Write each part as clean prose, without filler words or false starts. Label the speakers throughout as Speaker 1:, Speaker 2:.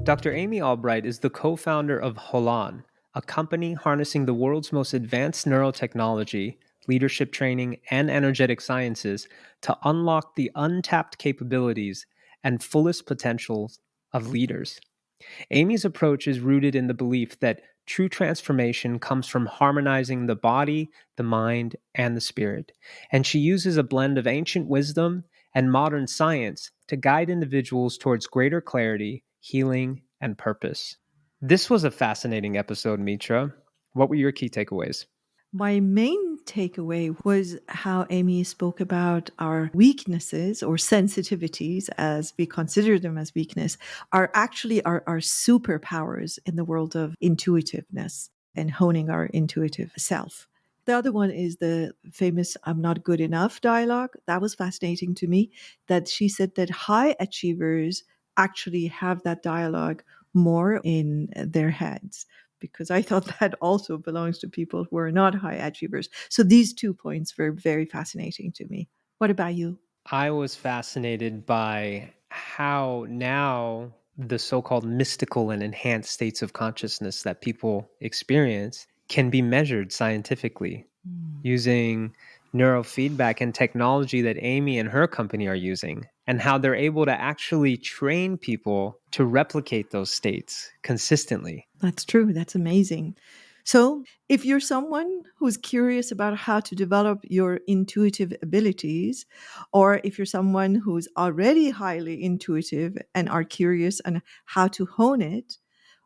Speaker 1: Dr. Amy Albright is the co-founder of Holan, a company harnessing the world's most advanced neurotechnology, leadership training, and energetic sciences to unlock the untapped capabilities and fullest potentials of leaders. Amy's approach is rooted in the belief that true transformation comes from harmonizing the body, the mind, and the spirit. And she uses a blend of ancient wisdom and modern science to guide individuals towards greater clarity, healing, and purpose. This was a fascinating episode, Mitra. What were your key takeaways?
Speaker 2: My main takeaway was how Amy spoke about our weaknesses or sensitivities, as we consider them as weakness, are actually our superpowers in the world of intuitiveness and honing our intuitive self. The other one is the famous I'm not good enough dialogue. That was fascinating to me, that she said that high achievers actually have that dialogue more in their heads, because I thought that also belongs to people who are not high achievers. So these 2 points were very fascinating to me. What about you?
Speaker 1: I was fascinated by how now the so-called mystical and enhanced states of consciousness that people experience can be measured scientifically
Speaker 2: Mm.
Speaker 1: using neurofeedback and technology that Amy and her company are using, and how they're able to actually train people to replicate those states consistently.
Speaker 2: That's true. That's amazing. So, if you're someone who's curious about how to develop your intuitive abilities, or if you're someone who's already highly intuitive and are curious on how to hone it,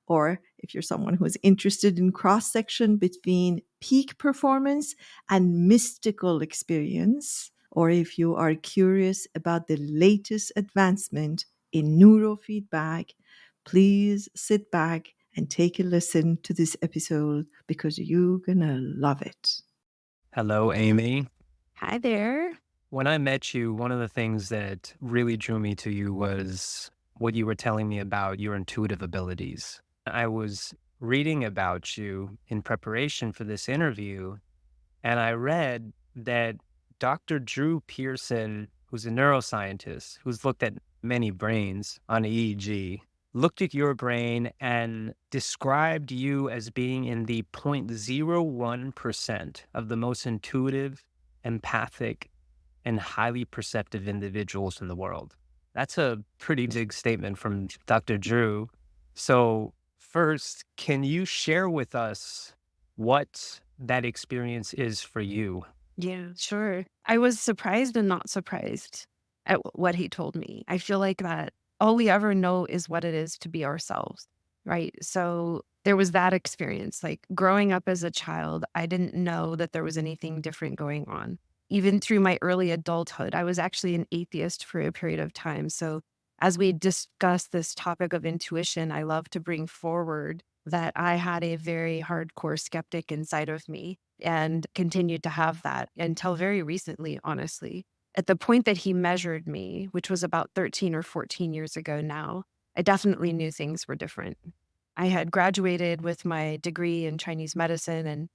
Speaker 2: or if you're someone who is interested in cross section between peak performance and mystical experience, or if you are curious about the latest advancement in neurofeedback, please sit back and take a listen to this episode because you're gonna love it.
Speaker 3: Hello, Amy.
Speaker 4: Hi there.
Speaker 3: When I met you, one of the things that really drew me to you was what you were telling me about your intuitive abilities. I was reading about you in preparation for this interview, and I read that Dr. Drew Pearson, who's a neuroscientist who's looked at many brains on EEG, looked at your brain and described you as being in the 0.01% of the most intuitive, empathic, and highly perceptive individuals in the world. That's a pretty big statement from Dr. Drew. So, first, can you share with us what that experience is for you?
Speaker 4: Yeah, sure. I was surprised and not surprised at what he told me. I feel like that all we ever know is what it is to be ourselves, right? So there was that experience. Like growing up as a child, I didn't know that there was anything different going on. Even through my early adulthood, I was actually an atheist for a period of time. So as we discuss this topic of intuition, I love to bring forward that I had a very hardcore skeptic inside of me and continued to have that until very recently, honestly. At the point that he measured me, which was about 13 or 14 years ago now, I definitely knew things were different. I had graduated with my degree in Chinese medicine and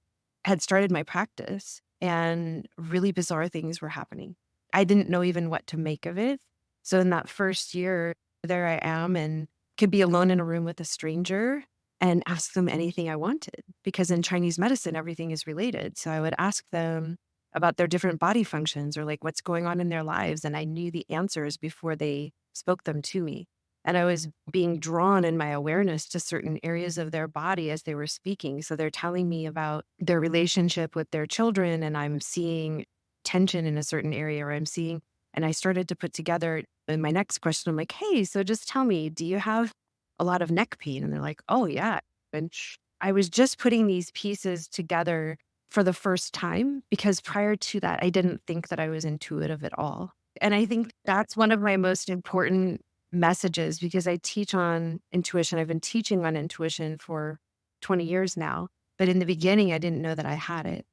Speaker 4: had started my practice, and really bizarre things were happening. I didn't know even what to make of it. So in that first year, there I am and could be alone in a room with a stranger and ask them anything I wanted, because in Chinese medicine, everything is related. So I would ask them about their different body functions or like what's going on in their lives. And I knew the answers before they spoke them to me. And I was being drawn in my awareness to certain areas of their body as they were speaking. So they're telling me about their relationship with their children, and I'm seeing tension in a certain area, or I'm seeing, and I started to put together in my next question, I'm like, hey, so just tell me, do you have a lot of neck pain? And they're like, oh, yeah. And I was just putting these pieces together for the first time, because prior to that, I didn't think that I was intuitive at all. And I think that's one of my most important messages, because I teach on intuition. I've been teaching on intuition for 20 years now. But in the beginning, I didn't know that I had it.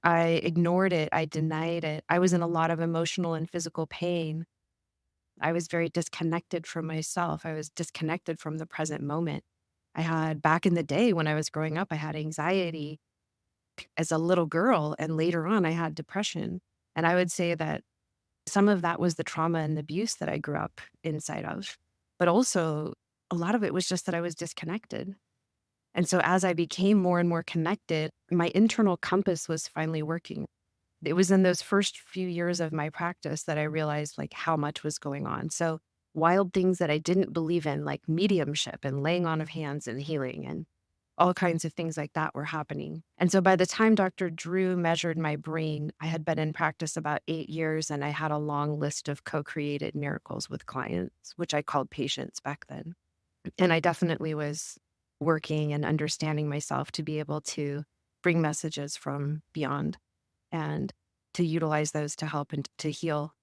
Speaker 4: I ignored it. I denied it. I was in a lot of emotional and physical pain. I was very disconnected from myself. I was disconnected from the present moment. I had, back in the day when I was growing up, I had anxiety as a little girl. And later on, I had depression. And I would say that some of that was the trauma and abuse that I grew up inside of. But also, a lot of it was just that I was disconnected. And so as I became more and more connected, my internal compass was finally working. It was in those first few years of my practice that I realized like how much was going on. So wild things that I didn't believe in, like mediumship and laying on of hands and healing and all kinds of things like that were happening. And so by the time Dr. Drew measured my brain, I had been in practice about 8 years and I had a long list of co-created miracles with clients, which I called patients back then. And I definitely was working and understanding myself to be able to bring messages from beyond and to utilize those to help and to heal.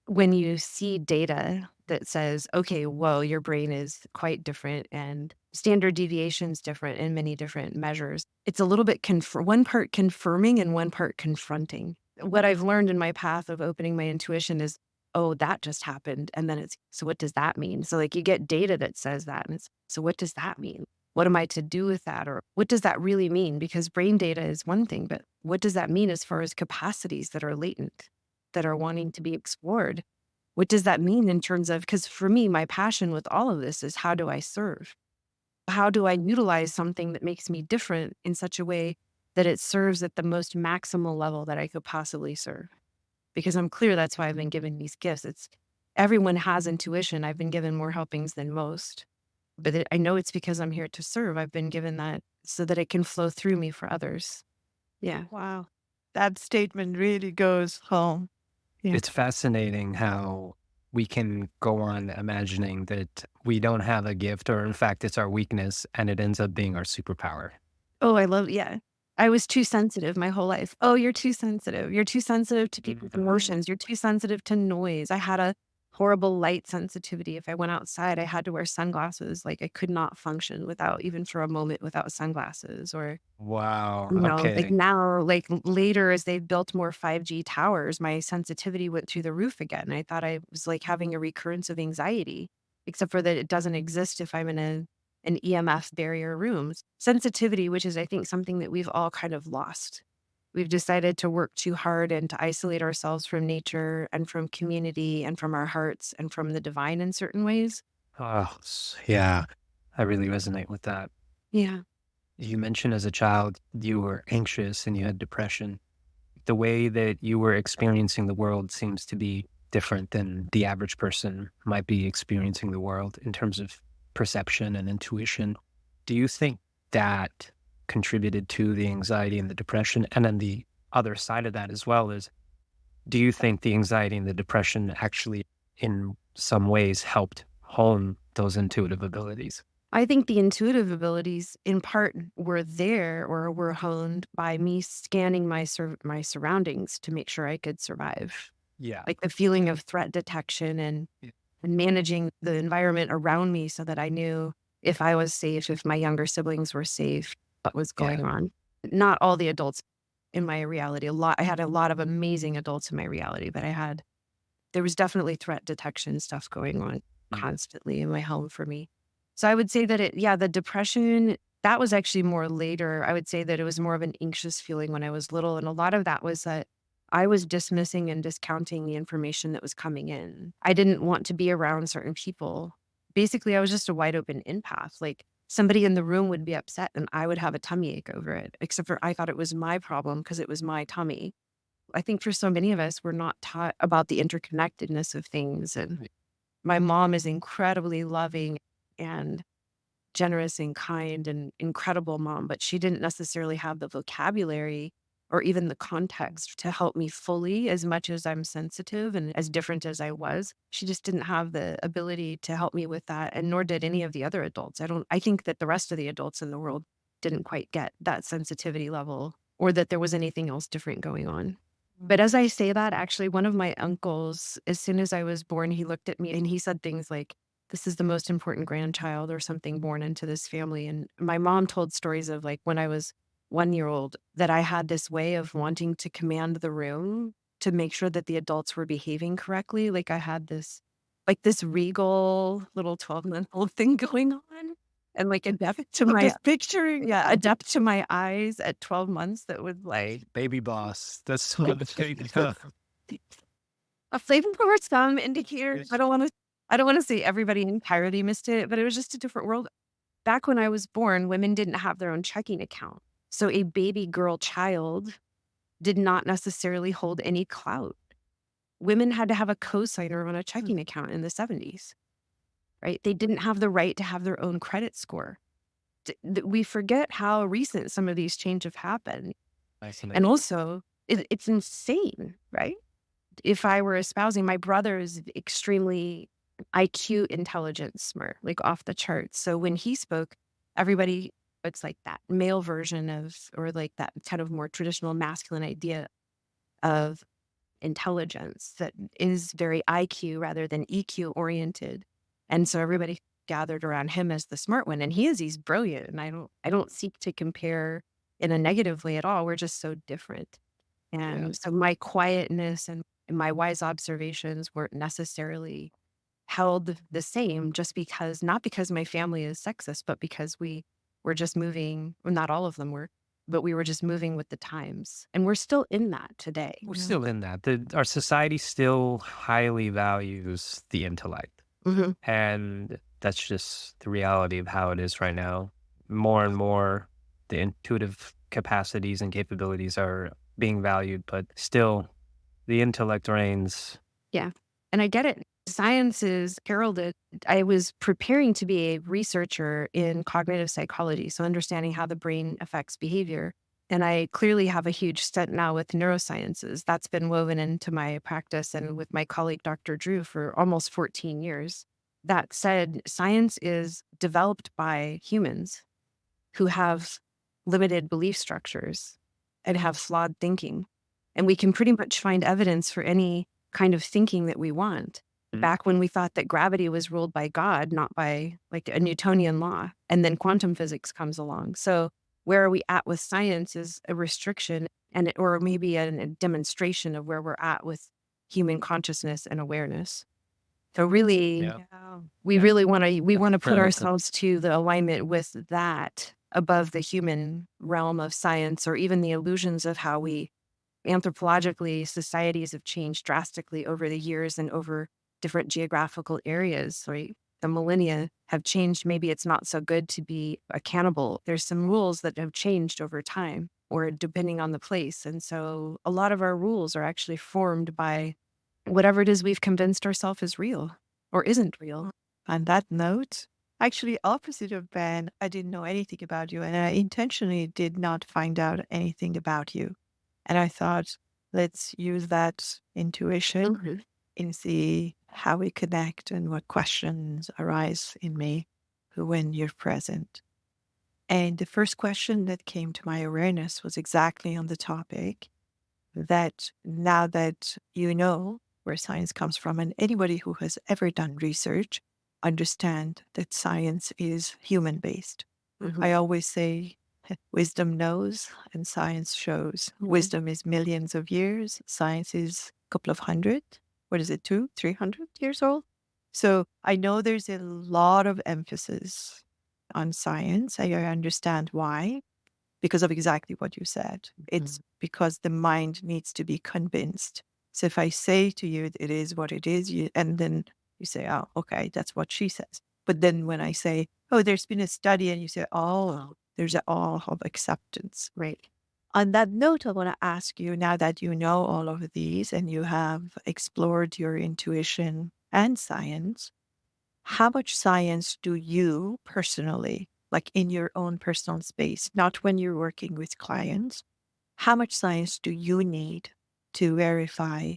Speaker 4: When you see data that says, okay, whoa, your brain is quite different and standard deviations different in many different measures, it's a little bit one part confirming and one part confronting. What I've learned in my path of opening my intuition is, oh, that just happened. And then it's, so what does that mean? So like you get data that says that and it's, so what does that mean? What am I to do with that? Or what does that really mean? Because brain data is one thing, but what does that mean as far as capacities that are latent, that are wanting to be explored? What does that mean in terms of, because for me, my passion with all of this is how do I serve? How do I utilize something that makes me different in such a way that it serves at the most maximal level that I could possibly serve? Because I'm clear that's why I've been given these gifts. It's everyone has intuition. I've been given more helpings than most. But I know it's because I'm here to serve. I've been given that so that it can flow through me for others. Yeah.
Speaker 2: Wow. That statement really goes home. Yeah.
Speaker 3: It's fascinating how we can go on imagining that we don't have a gift, or in fact, it's our weakness, and it ends up being our superpower.
Speaker 4: Oh, I love, yeah. I was too sensitive my whole life. Oh, you're too sensitive. You're too sensitive to people's emotions. You're too sensitive to noise. I had a horrible light sensitivity. If I went outside, I had to wear sunglasses. Like I could not function without, even for a moment, without sunglasses. Or,
Speaker 3: Wow.
Speaker 4: you know, like
Speaker 3: Okay.
Speaker 4: now, like later as they've built more 5G towers, my sensitivity went through the roof again. I thought I was like having a recurrence of anxiety, except for that it doesn't exist if I'm in an EMF barrier rooms. Sensitivity, which is, I think, something that we've all kind of lost. We've decided to work too hard and to isolate ourselves from nature and from community and from our hearts and from the divine in certain ways.
Speaker 3: Oh, yeah. I really resonate with that.
Speaker 4: Yeah.
Speaker 3: You mentioned as a child you were anxious and you had depression. The way that you were experiencing the world seems to be different than the average person might be experiencing the world in terms of perception and intuition. Do you think that contributed to the anxiety and the depression? And then the other side of that as well is, do you think the anxiety and the depression actually in some ways helped hone those intuitive abilities?
Speaker 4: I think the intuitive abilities in part were there or were honed by me scanning my surroundings to make sure I could survive.
Speaker 3: Yeah.
Speaker 4: Like the feeling of threat detection and managing the environment around me so that I knew if I was safe, if my younger siblings were safe, what was going on. Not all the adults in my reality. I had a lot of amazing adults in my reality, but there was definitely threat detection stuff going on constantly in my home for me. So I would say that the depression, that was actually more later. I would say that it was more of an anxious feeling when I was little. And a lot of that was that I was dismissing and discounting the information that was coming in. I didn't want to be around certain people. Basically, I was just a wide open empath. Like somebody in the room would be upset and I would have a tummy ache over it, except for I thought it was my problem because it was my tummy. I think for so many of us, we're not taught about the interconnectedness of things. And my mom is incredibly loving and generous and kind and incredible mom, but she didn't necessarily have the vocabulary or even the context to help me fully as much as I'm sensitive and as different as I was. She just didn't have the ability to help me with that. And nor did any of the other adults. I think that the rest of the adults in the world didn't quite get that sensitivity level or that there was anything else different going on. But as I say that, actually, one of my uncles, as soon as I was born, he looked at me and he said things like, "This is the most important grandchild or something born into this family." And my mom told stories of like when I was 1 year old that I had this way of wanting to command the room to make sure that the adults were behaving correctly. Like I had this regal little 12-month-old thing going on. And like adept to my
Speaker 2: Picturing.
Speaker 4: adept to my eyes at 12 months that would like
Speaker 3: Baby boss. That's what
Speaker 4: a flavor for some indicator. I don't want to. I don't want to say everybody entirely missed it, but it was just a different world. Back when I was born, women didn't have their own checking account. So a baby girl child did not necessarily hold any clout. Women had to have a cosigner on a checking account in the 70s, right? They didn't have the right to have their own credit score. We forget how recent some of these changes have happened. And also, it's insane, right? If I were espousing, my brother is extremely IQ intelligence smart, like off the charts. So when he spoke, everybody, it's like that male version of, or like that kind of more traditional masculine idea of intelligence that is very IQ rather than EQ oriented. And so everybody gathered around him as the smart one. And he's brilliant. And I don't seek to compare in a negative way at all. We're just so different. And so my quietness and my wise observations weren't necessarily held the same just because, not because my family is sexist, but because we were just moving, well, not all of them were, but we were just moving with the times. And we're still in that today.
Speaker 3: We're still in that. Our society still highly values the intellect.
Speaker 4: Mhm.
Speaker 3: And that's just the reality of how it is right now. More and more, the intuitive capacities and capabilities are being valued, but still, the intellect reigns.
Speaker 4: Yeah. And I get it. Science is heralded. I was preparing to be a researcher in cognitive psychology, so understanding how the brain affects behavior. And I clearly have a huge stint now with neurosciences. That's been woven into my practice and with my colleague, Dr. Drew, for almost 14 years. That said, science is developed by humans who have limited belief structures and have flawed thinking. And we can pretty much find evidence for any kind of thinking that we want. Back when we thought that gravity was ruled by God, not by like a Newtonian law, and then quantum physics comes along. So where are we at with science is a restriction or maybe a demonstration of where we're at with human consciousness and awareness. So really, we really want to put ourselves to the alignment with that above the human realm of science, or even the illusions of how we anthropologically societies have changed drastically over the years and over different geographical areas, right? The millennia have changed. Maybe it's not so good to be a cannibal. There's some rules that have changed over time or depending on the place. And so a lot of our rules are actually formed by whatever it is we've convinced ourselves is real or isn't real.
Speaker 2: On that note, actually, opposite of Ben, I didn't know anything about you, and I intentionally did not find out anything about you. And I thought, let's use that intuition and see how we connect and what questions arise in me when you're present. And the first question that came to my awareness was exactly on the topic that now that you know where science comes from, and anybody who has ever done research understand that science is human-based. I always say wisdom knows and science shows. Wisdom is millions of years. Science is a couple of hundred. What is it, 300 years old? So I know there's a lot of emphasis on science. I understand why, because of exactly what you said. It's because the mind needs to be convinced. So if I say to you, it is what it is, and then you say, oh, okay, that's what she says. But then when I say, oh, there's been a study, and you say, oh, there's an awe of acceptance.
Speaker 4: Right.
Speaker 2: On that note, I want to ask you, now that you know all of these and you have explored your intuition and science, how much science do you personally, like in your own personal space, not when you're working with clients, how much science do you need to verify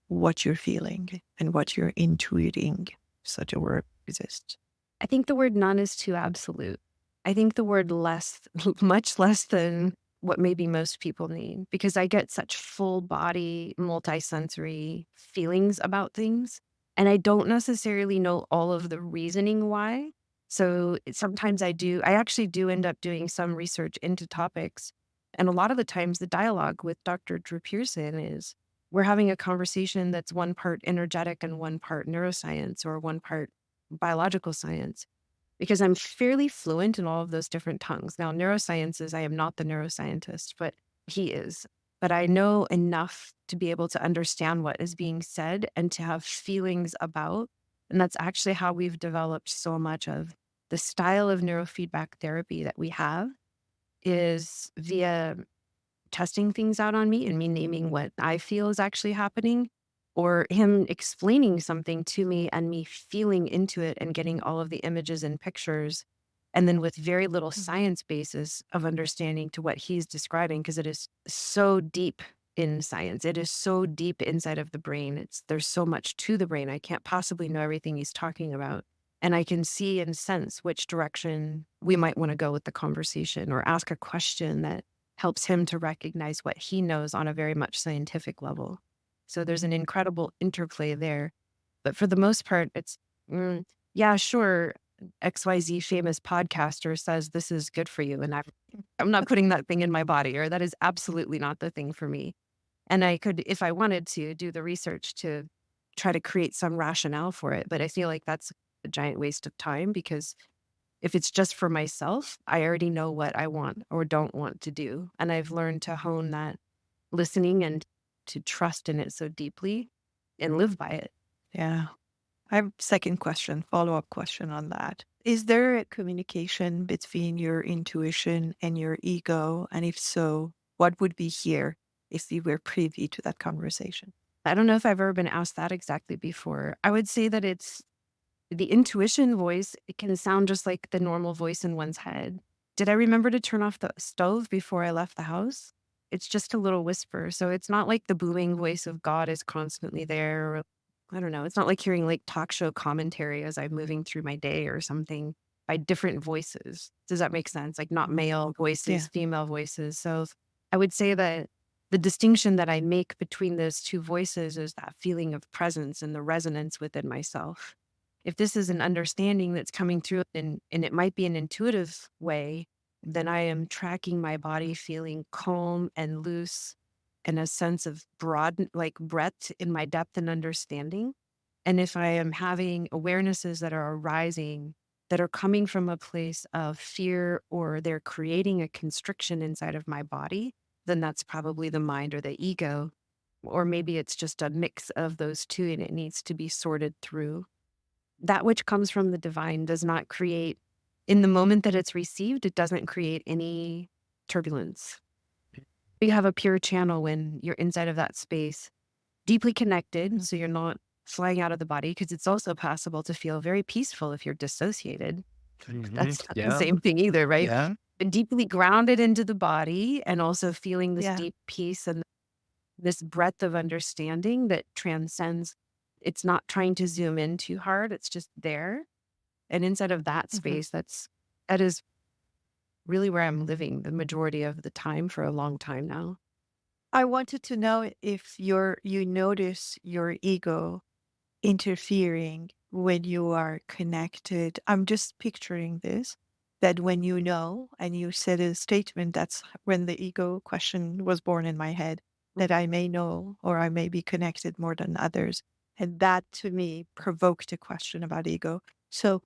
Speaker 2: what you're feeling and what you're intuiting? Such a word exists.
Speaker 4: I think the word none is too absolute. I think the word less, much less than what maybe most people need, because I get such full body, multisensory feelings about things. And I don't necessarily know all of the reasoning why. So sometimes I actually do end up doing some research into topics. And a lot of the times the dialogue with Dr. Drew Pearson is we're having a conversation that's one part energetic and one part neuroscience or one part biological science, because I'm fairly fluent in all of those different tongues. Now, neurosciences, I am not the neuroscientist, but he is. But I know enough to be able to understand what is being said and to have feelings about And that's actually how we've developed so much of the style of neurofeedback therapy that we have is via testing things out on me and me naming what I feel is actually happening, or him explaining something to me and me feeling into it and getting all of the images and pictures. And then with very little science basis of understanding to what he's describing, because it is so deep in science. It is so deep inside of the brain. There's so much to the brain. I can't possibly know everything he's talking about. And I can see and sense which direction we might want to go with the conversation or ask a question that helps him to recognize what he knows on a very much scientific level. So there's an incredible interplay there. But for the most part, it's, yeah, sure, XYZ famous podcaster says this is good for you. And I'm not putting that thing in my body, or that is absolutely not the thing for me. And I could, if I wanted to, do the research to try to create some rationale for it. But I feel like that's a giant waste of time, because if it's just for myself, I already know what I want or don't want to do. And I've learned to hone that listening and to trust in it so deeply and live by it.
Speaker 2: Yeah. I have a second question, follow-up question on that. Is there a communication between your intuition and your ego? And if so, what would be here if we were privy to that conversation?
Speaker 4: I don't know if I've ever been asked that exactly before. I would say that it's the intuition voice. It can sound just like the normal voice in one's head. Did I remember to turn off the stove before I left the house? It's just a little whisper. So it's not like the booming voice of God is constantly there. Or, I don't know. It's not like hearing like talk show commentary as I'm moving through my day or something by different voices. Does that make sense? Like not male voices,
Speaker 2: Yeah.
Speaker 4: female voices. So I would say that the distinction that I make between those two voices is that feeling of presence and the resonance within myself. If this is an understanding that's coming through and it might be an intuitive way, then I am tracking my body feeling calm and loose and a sense of broad, like breadth in my depth and understanding. And if I am having awarenesses that are arising that are coming from a place of fear, or they're creating a constriction inside of my body, then that's probably the mind or the ego. Or maybe it's just a mix of those two and it needs to be sorted through. That which comes from the divine does not create, in the moment that it's received, it doesn't create any turbulence. You have a pure channel when you're inside of that space, deeply connected. So you're not flying out of the body, because it's also possible to feel very peaceful if you're dissociated. That's not the
Speaker 3: Yeah.
Speaker 4: same thing either, right?
Speaker 3: Yeah.
Speaker 4: But deeply grounded into the body and also feeling this
Speaker 2: Yeah.
Speaker 4: deep peace and this breadth of understanding that transcends. It's not trying to zoom in too hard. It's just there. And inside of that space, that is really where I'm living the majority of the time for a long time now.
Speaker 2: I wanted to know if you notice your ego interfering when you are connected. I'm just picturing this, that when you know, and you said a statement, that's when the ego question was born in my head, that I may know or I may be connected more than others. And that to me provoked a question about ego. So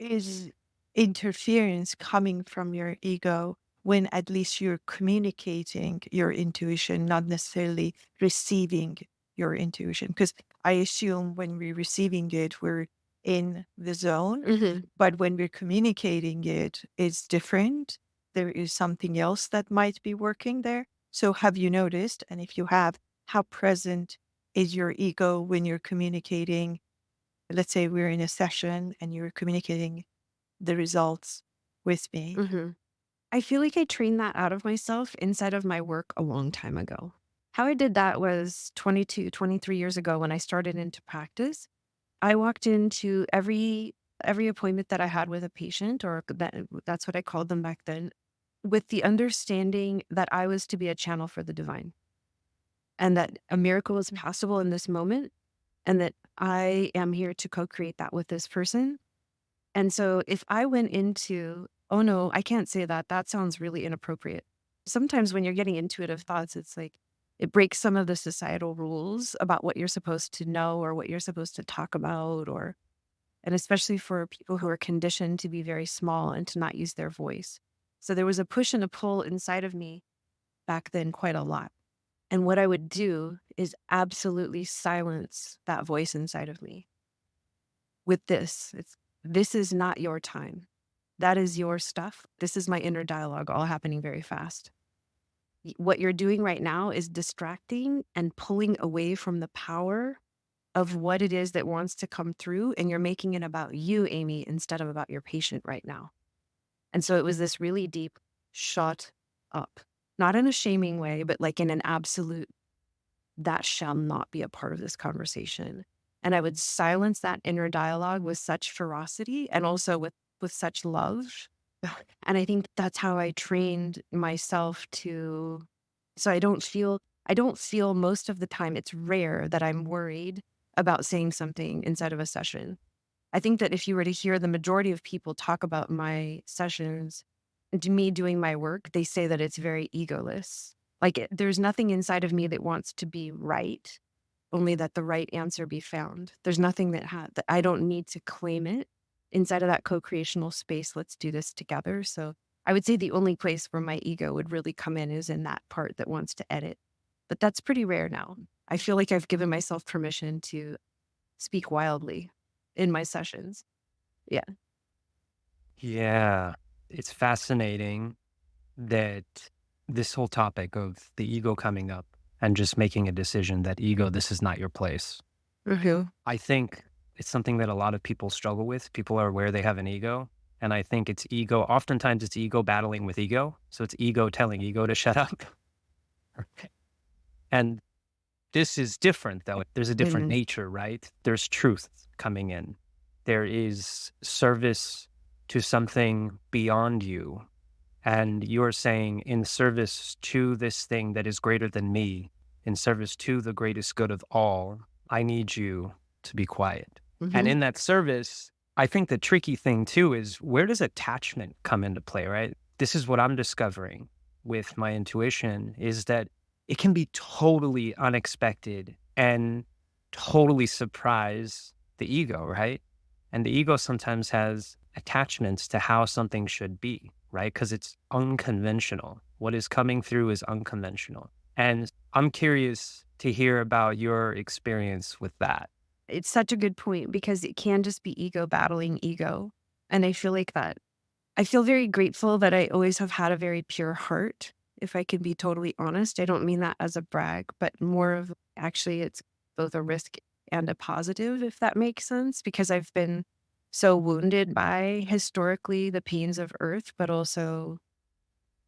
Speaker 2: is interference coming from your ego when at least you're communicating your intuition, not necessarily receiving your intuition? Because I assume when we're receiving it, we're in the zone, but when we're communicating it, it's different. There is something else that might be working there. So have you noticed? And if you have, how present is your ego when you're communicating? Let's say we're in a session and you're communicating the results with me.
Speaker 4: I feel like I trained that out of myself inside of my work a long time ago. How I did that was 22, 23 years ago when I started into practice. I walked into every appointment that I had with a patient, or that's what I called them back then, with the understanding that I was to be a channel for the divine and that a miracle is possible in this moment and that I am here to co-create that with this person. And so if I went into, oh no, I can't say that. That sounds really inappropriate. Sometimes when you're getting intuitive thoughts, it's like it breaks some of the societal rules about what you're supposed to know or what you're supposed to talk about, and especially for people who are conditioned to be very small and to not use their voice. So there was a push and a pull inside of me back then quite a lot. And what I would do is absolutely silence that voice inside of me. with this. This is not your time. That is your stuff. This is my inner dialogue all happening very fast. What you're doing right now is distracting and pulling away from the power of what it is that wants to come through. And you're making it about you, Amy, instead of about your patient right now. And so it was this really deep shut up, not in a shaming way, but like in an absolute, that shall not be a part of this conversation. And I would silence that inner dialogue with such ferocity and also with such love. And I think that's how I trained myself to, so I don't feel most of the time, it's rare that I'm worried about saying something inside of a session. I think that if you were to hear the majority of people talk about my sessions and to me doing my work, they say that it's very egoless. Like there's nothing inside of me that wants to be right, only that the right answer be found. There's nothing that I don't need to claim it inside of that co-creational space. Let's do this together. So I would say the only place where my ego would really come in is in that part that wants to edit. But that's pretty rare now. I feel like I've given myself permission to speak wildly in my sessions. Yeah.
Speaker 3: Yeah. It's fascinating that this whole topic of the ego coming up and just making a decision that ego, this is not your place.
Speaker 4: Mm-hmm.
Speaker 3: I think it's something that a lot of people struggle with. People are aware they have an ego. And I think it's ego. Oftentimes it's ego battling with ego. So it's ego telling ego to shut up. And this is different, though. There's a different
Speaker 4: Mm-hmm.
Speaker 3: nature, right? There's truth coming in. There is service to something beyond you. And you're saying, in service to this thing that is greater than me, in service to the greatest good of all, I need you to be quiet. And
Speaker 4: Mm-hmm.
Speaker 3: in that service, I think the tricky thing too is, where does attachment come into play, right? This is what I'm discovering with my intuition, is that it can be totally unexpected and totally surprise the ego, right? And the ego sometimes has attachments to how something should be, right? Because it's unconventional. What is coming through is unconventional. And I'm curious to hear about your experience with that.
Speaker 4: It's such a good point because it can just be ego battling ego. And I feel like that. I feel very grateful that I always have had a very pure heart. If I can be totally honest, I don't mean that as a brag, but more of actually it's both a risk and a positive, if that makes sense, because I've been so wounded by historically the pains of earth, but also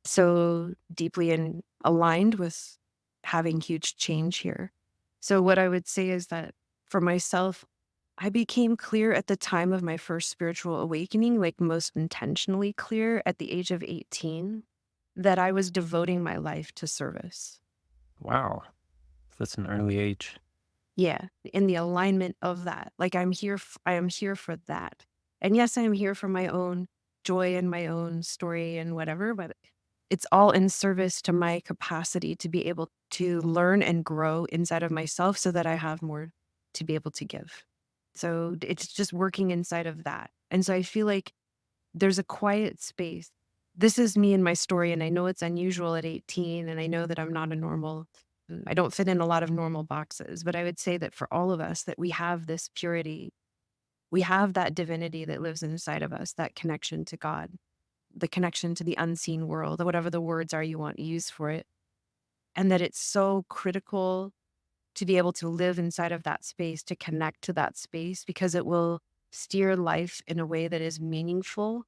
Speaker 4: so deeply aligned with having huge change here. So what I would say is that for myself, I became clear at the time of my first spiritual awakening, like most intentionally clear at the age of 18, that I was devoting my life to service.
Speaker 3: Wow. That's an early age.
Speaker 4: Yeah, in the alignment of that. Like I am here for that. And yes, I am here for my own joy and my own story and whatever, but it's all in service to my capacity to be able to learn and grow inside of myself so that I have more to be able to give. So it's just working inside of that. And so I feel like there's a quiet space. This is me and my story. And I know it's unusual at 18. And I know that I'm not a normal, I don't fit in a lot of normal boxes. But I would say that for all of us, that we have this purity, we have that divinity that lives inside of us, that connection to God, the connection to the unseen world, whatever the words are you want to use for it. And that it's so critical to be able to live inside of that space, to connect to that space, because it will steer life in a way that is meaningful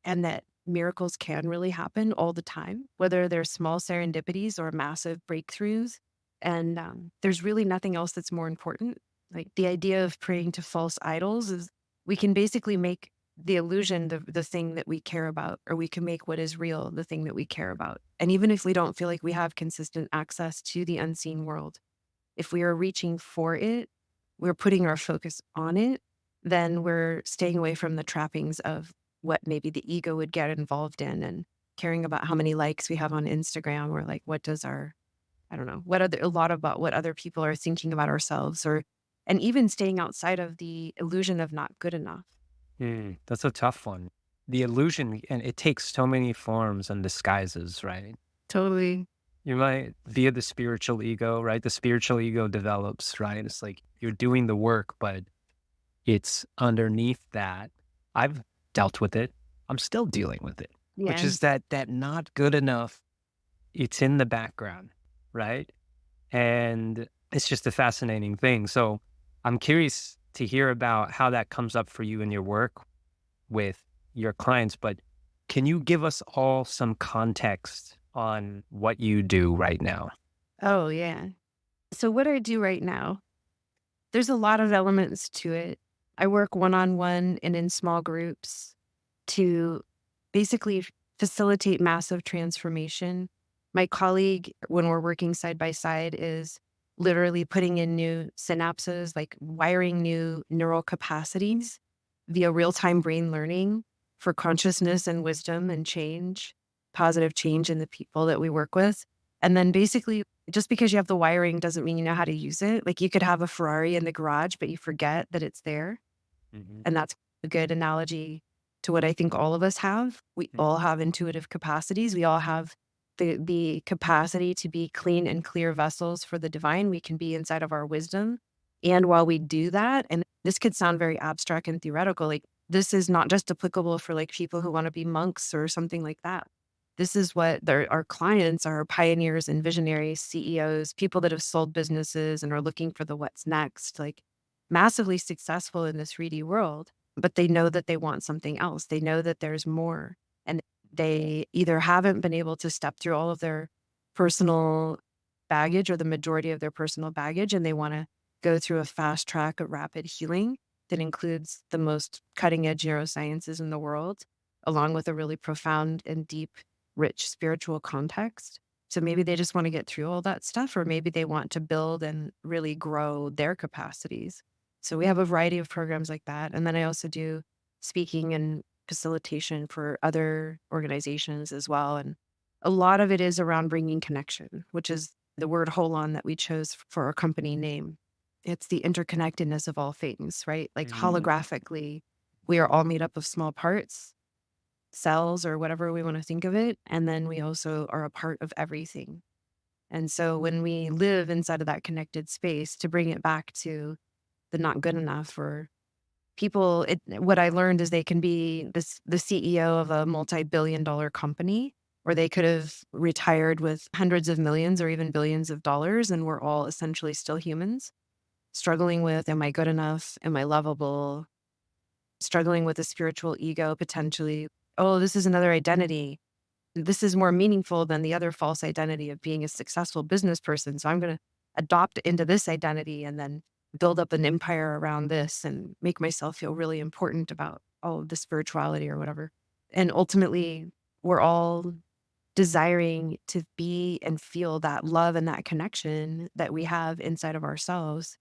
Speaker 4: and that miracles can really happen all the time, whether they're small serendipities or massive breakthroughs. And there's really nothing else that's more important. Like the idea of praying to false idols is we can basically make the illusion the thing that we care about, or we can make what is real the thing that we care about. And even if we don't feel like we have consistent access to the unseen world, if we are reaching for it, we're putting our focus on it, then we're staying away from the trappings of what maybe the ego would get involved in and caring about how many likes we have on Instagram, or like what does our, I don't know, a lot about what other people are thinking about ourselves, and even staying outside of the illusion of not good enough.
Speaker 3: That's a tough one. The illusion, and it takes so many forms and disguises, right?
Speaker 4: Totally.
Speaker 3: You might, via the spiritual ego, right? The spiritual ego develops, right? It's like you're doing the work, but it's underneath that. I've dealt with it. I'm still dealing with it, which
Speaker 4: Yeah.
Speaker 3: is that not good enough. It's in the background, right? And it's just a fascinating thing. So I'm curious to hear about how that comes up for you in your work with your clients, but can you give us all some context on what you do right now?
Speaker 4: Oh, yeah. So what I do right now, there's a lot of elements to it. I work one-on-one and in small groups to basically facilitate massive transformation. My colleague, when we're working side by side, is literally putting in new synapses, like wiring new neural capacities via real time brain learning for consciousness and wisdom and change, positive change in the people that we work with. And then basically, just because you have the wiring doesn't mean you know how to use it. Like you could have a Ferrari in the garage, but you forget that it's there.
Speaker 3: Mhm.
Speaker 4: And that's a good analogy to what I think all of us have. We all have intuitive capacities. We all have the capacity to be clean and clear vessels for the divine. We can be inside of our wisdom. And while we do that, and this could sound very abstract and theoretical, like this is not just applicable for like people who want to be monks or something like that. This is what our clients are pioneers and visionaries, CEOs, people that have sold businesses and are looking for the what's next. Like massively successful in this 3D world, but they know that they want something else. They know that there's more. And they either haven't been able to step through all of their personal baggage or the majority of their personal baggage, and they want to go through a fast track of rapid healing that includes the most cutting edge neurosciences in the world, along with a really profound and deep, rich spiritual context. So maybe they just want to get through all that stuff, or maybe they want to build and really grow their capacities. So we have a variety of programs like that. And then I also do speaking and facilitation for other organizations as well. And a lot of it is around bringing connection, which is the word holon that we chose for our company name. It's the interconnectedness of all things, right? Like holographically, we are all made up of small parts, cells, or whatever we want to think of it. And then we also are a part of everything. And so when we live inside of that connected space, to bring it back to the not good enough or people, what I learned is they can be the CEO of a multi-billion-dollar company, or they could have retired with hundreds of millions or even billions of dollars, and we're all essentially still humans, struggling with, am I good enough? Am I lovable? Struggling with a spiritual ego, potentially. Oh, this is another identity. This is more meaningful than the other false identity of being a successful business person. So I'm going to adopt into this identity and then build up an empire around this and make myself feel really important about all of the spirituality or whatever. And ultimately, we're all desiring to be and feel that love and that connection that we have inside of ourselves,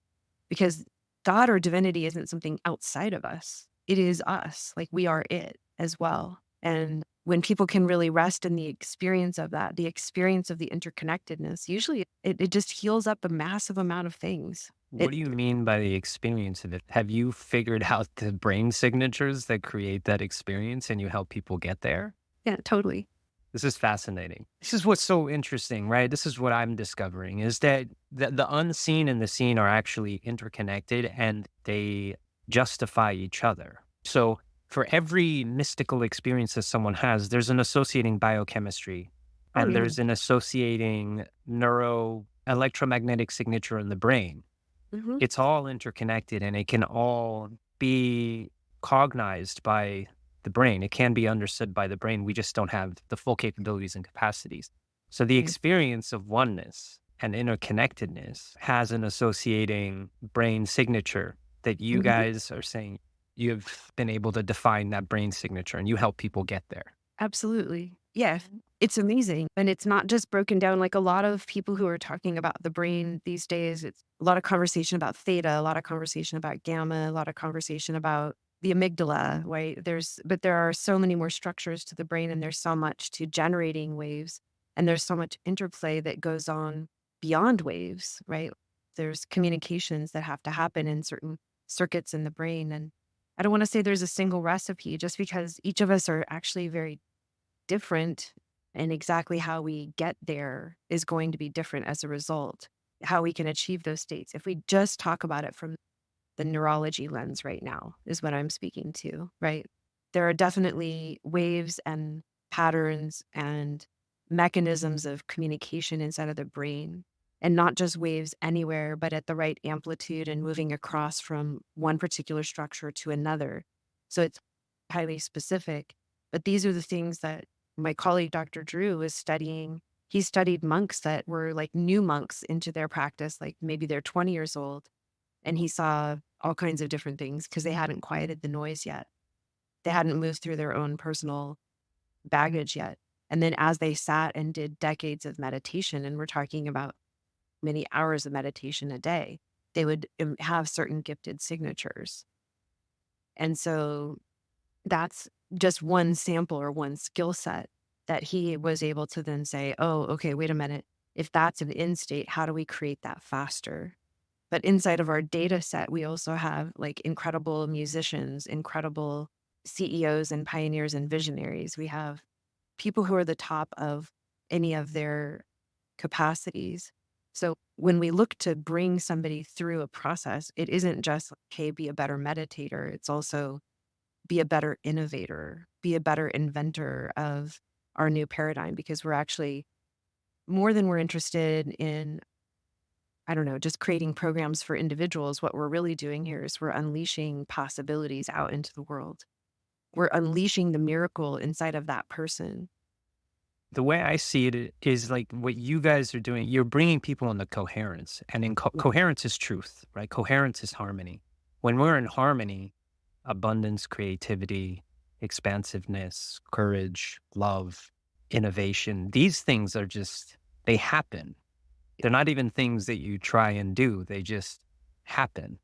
Speaker 4: because God or divinity isn't something outside of us. It is us. Like we are it as well. And when people can really rest in the experience of that, the experience of the interconnectedness, usually it just heals up a massive amount of things.
Speaker 3: What do you mean by the experience of it? Have you figured out the brain signatures that create that experience and you help people get there?
Speaker 4: Yeah, totally.
Speaker 3: This is fascinating. This is what's so interesting, right? This is what I'm discovering is that the unseen and the seen are actually interconnected and they justify each other. So for every mystical experience that someone has, there's an associating biochemistry
Speaker 4: Oh,
Speaker 3: and
Speaker 4: yeah.
Speaker 3: there's an associating neuro electromagnetic signature in the brain.
Speaker 4: Hmm.
Speaker 3: It's all interconnected and it can all be cognized by the brain. It can be understood by the brain. We just don't have the full capabilities and capacities. So the
Speaker 4: Right.
Speaker 3: experience of oneness and interconnectedness has an associating brain signature that you
Speaker 4: Mhm.
Speaker 3: guys are saying you've been able to define that brain signature and you help people get there.
Speaker 4: Absolutely. Yeah. It's amazing. And it's not just broken down like a lot of people who are talking about the brain these days. It's a lot of conversation about theta, a lot of conversation about gamma, a lot of conversation about the amygdala, right? But there are so many more structures to the brain and there's so much to generating waves and there's so much interplay that goes on beyond waves, right? There's communications that have to happen in certain circuits in the brain. And I don't want to say there's a single recipe just because each of us are actually very different, and exactly how we get there is going to be different as a result. How we can achieve those states. If we just talk about it from the neurology lens right now, is what I'm speaking to, right? There are definitely waves and patterns and mechanisms of communication inside of the brain, and not just waves anywhere, but at the right amplitude and moving across from one particular structure to another. So it's highly specific. But these are the things that my colleague, Dr. Drew, is studying. He studied monks that were like new monks into their practice, like maybe they're 20 years old. And he saw all kinds of different things because they hadn't quieted the noise yet. They hadn't moved through their own personal baggage yet. And then as they sat and did decades of meditation, and we're talking about many hours of meditation a day, they would have certain gifted signatures. And so that's just one sample or one skill set that he was able to then say, oh, okay, wait a minute. If that's an end state, how do we create that faster? But inside of our data set, we also have like incredible musicians, incredible CEOs and pioneers and visionaries. We have people who are the top of any of their capacities. So when we look to bring somebody through a process, it isn't just, hey, be a better meditator. It's also be a better innovator, be a better inventor of our new paradigm, because we're actually more than we're interested in, I don't know, just creating programs for individuals. What we're really doing here is we're unleashing possibilities out into the world. We're unleashing the miracle inside of that person.
Speaker 3: The way I see it is like what you guys are doing, you're bringing people into coherence. And in coherence is truth, right? Coherence is harmony. When we're in harmony, abundance, creativity, expansiveness, courage, love, innovation, these things are just, they happen. They're not even things that you try and do, they just happen.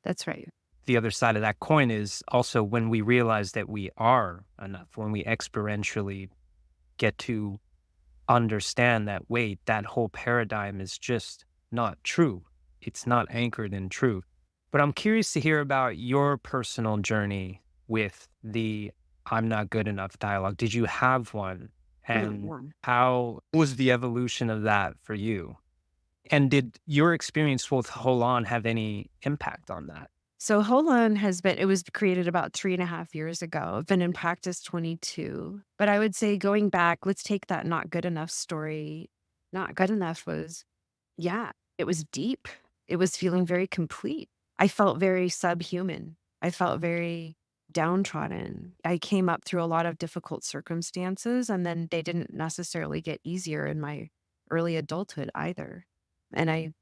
Speaker 4: That's right.
Speaker 3: The other side of that coin is also when we realize that we are enough, when we experientially get to understand that, wait, that whole paradigm is just not true. It's not anchored in truth. But I'm curious to hear about your personal journey with the I'm not good enough dialogue. Did you have one? And how was the evolution of that for you? And did your experience with Holan have any impact on that?
Speaker 4: So Holan it was created about 3.5 years ago. I've been in practice 22. But I would say going back, let's take that not good enough story. Not good enough was, yeah, it was deep. It was feeling very complete. I felt very subhuman. I felt very downtrodden. I came up through a lot of difficult circumstances, and then they didn't necessarily get easier in my early adulthood either. And I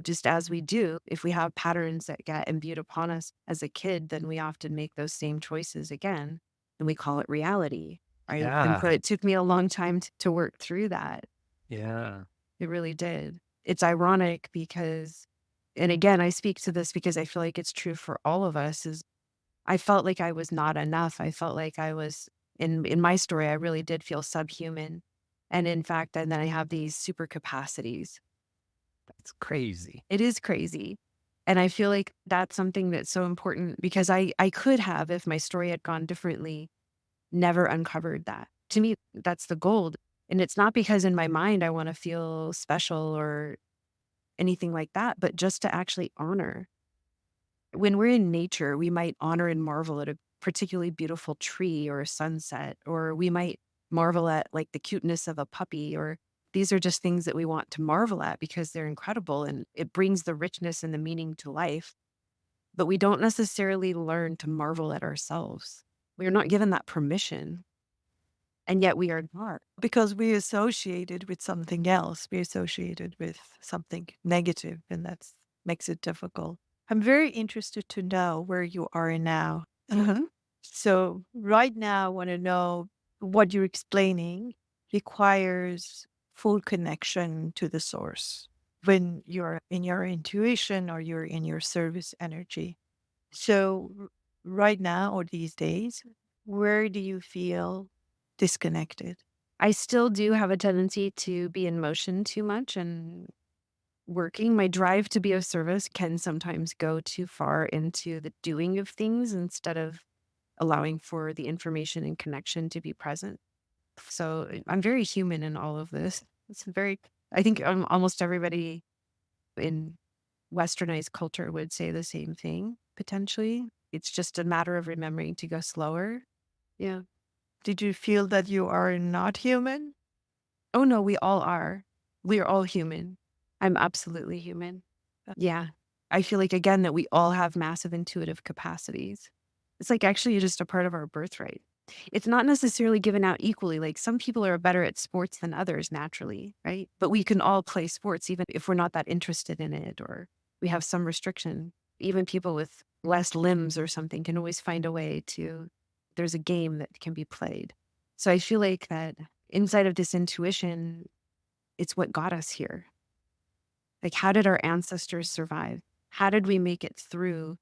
Speaker 4: just, as we do, if we have patterns that get imbued upon us as a kid, then we often make those same choices again, and we call it reality. Right. And so
Speaker 3: Yeah.
Speaker 4: it took me a long time to work through that.
Speaker 3: Yeah.
Speaker 4: It really did. It's ironic because, and again, I speak to this because I feel like it's true for all of us, is I felt like I was not enough. I felt like I was, in my story, I really did feel subhuman. And in fact, and then I have these super capacities.
Speaker 3: It's crazy.
Speaker 4: It is crazy. And I feel like that's something that's so important, because I could have, if my story had gone differently, never uncovered that. To me, that's the gold. And it's not because in my mind I want to feel special or anything like that, but just to actually honor. When we're in nature, we might honor and marvel at a particularly beautiful tree or a sunset, or we might marvel at like the cuteness of a puppy, or these are just things that we want to marvel at because they're incredible and it brings the richness and the meaning to life. But we don't necessarily learn to marvel at ourselves. We are not given that permission. And yet we are not.
Speaker 2: Because we associated with something else. We associated with something negative, and that makes it difficult. I'm very interested to know where you are now. So right now, I want to know what you're explaining requires full connection to the source when you're in your intuition or you're in your service energy. So right now or these days, where do you feel disconnected?
Speaker 4: I still do have a tendency to be in motion too much and working. My drive to be of service can sometimes go too far into the doing of things instead of allowing for the information and connection to be present. So I'm very human in all of this. I think almost everybody in westernized culture would say the same thing, potentially. It's just a matter of remembering to go slower. Yeah.
Speaker 2: Did you feel that you are not human?
Speaker 4: Oh, no, we all are. We are all human. I'm absolutely human. Yeah. I feel like, again, that we all have massive intuitive capacities. It's like actually just a part of our birthright. It's not necessarily given out equally. Like some people are better at sports than others naturally, right? But we can all play sports, even if we're not that interested in it or we have some restriction. Even people with less limbs or something can always find a way to, there's a game that can be played. So I feel like that inside of this intuition, it's what got us here. Like, how did our ancestors survive? How did we make it through?